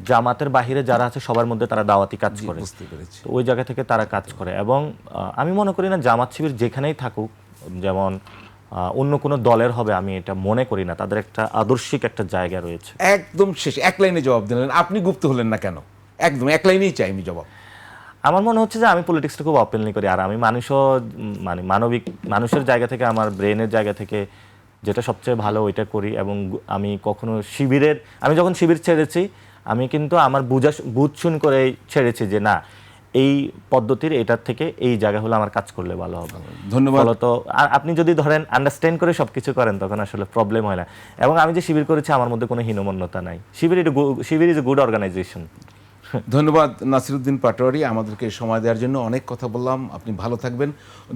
জামাতের বাহিরে যারা আছে সবার মধ্যে তারা দাওয়াতি কাজ করে, বুঝতে পেরেছি। তো ওই জায়গা থেকে তারা কাজ করে। এবং আমি মনে করি না জামাত শিবির যেখানেই থাকুক, যেমন অন্য কোনো দলের হবে, আমি এটা মনে করি না, তাদের একটা আদর্শিক একটা জায়গা রয়েছে। একদম শেষ এক লাইনে জবাব দিলেন, আপনি গুপ্ত হলেন না কেন? একদম এক লাইনেই চাই আমি জবাব। আমার মনে হচ্ছে যে আমি পলিটিক্সটা খুব ওপেনলি করি, আর আমি মানুষও মানে মানবিক মানুষের জায়গা থেকে, আমার ব্রেনের জায়গা থেকে যেটা সবচেয়ে ভালো ওইটা করি। এবং আমি কখনো আমি যখন শিবির ছেড়েছি, আমি কিন্তু আমার বুঝশুন করে ছেড়েছি যে না, এই পদ্ধতির এটার থেকে এই জায়গা হলো আমার কাজ করলে ভালো হবে। ধন্যবাদ। ফলত আপনি যদি ধরেন আন্ডারস্ট্যান্ড করে সবকিছু করেন, তখন আসলে প্রবলেম হয় না। এবং আমি যে শিবির করেছি আমার মধ্যে কোনো হীনমন্যতা নাই। শিবির ইজ এ গুড অর্গানাইজেশন। ধন্যবাদ নাসিরউদ্দিন পাটোয়ারি, আমাদেরকে সময় দেওয়ার জন্য। অনেক কথা বললাম, আপনি ভালো থাকবেন।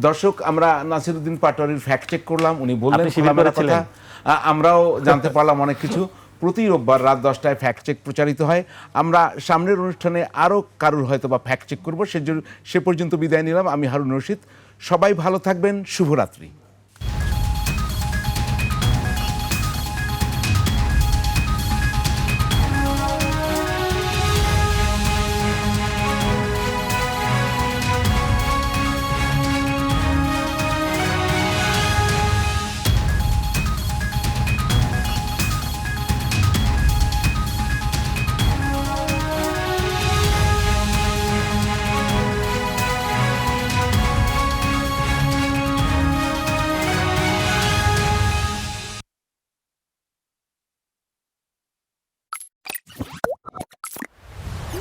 দর্শক, আমরা নাসিরউদ্দিন পাটোয়ারির ফ্যাক্ট চেক করলাম, উনি বললেন আপনি শিবির খোলামেলা করেছিলেন? কথা, আমরাও জানতে পারলাম অনেক কিছু। প্রতি রোববার রাত 10টায় ফ্যাক্ট চেক প্রচারিত হয়। আমরা সামনের অনুষ্ঠানে আরও কারুর হয়তো বা ফ্যাক্ট চেক করবো। সে পর্যন্ত বিদায় নিলাম। আমি হারুন রশিদ। সবাই ভালো থাকবেন। শুভরাত্রি।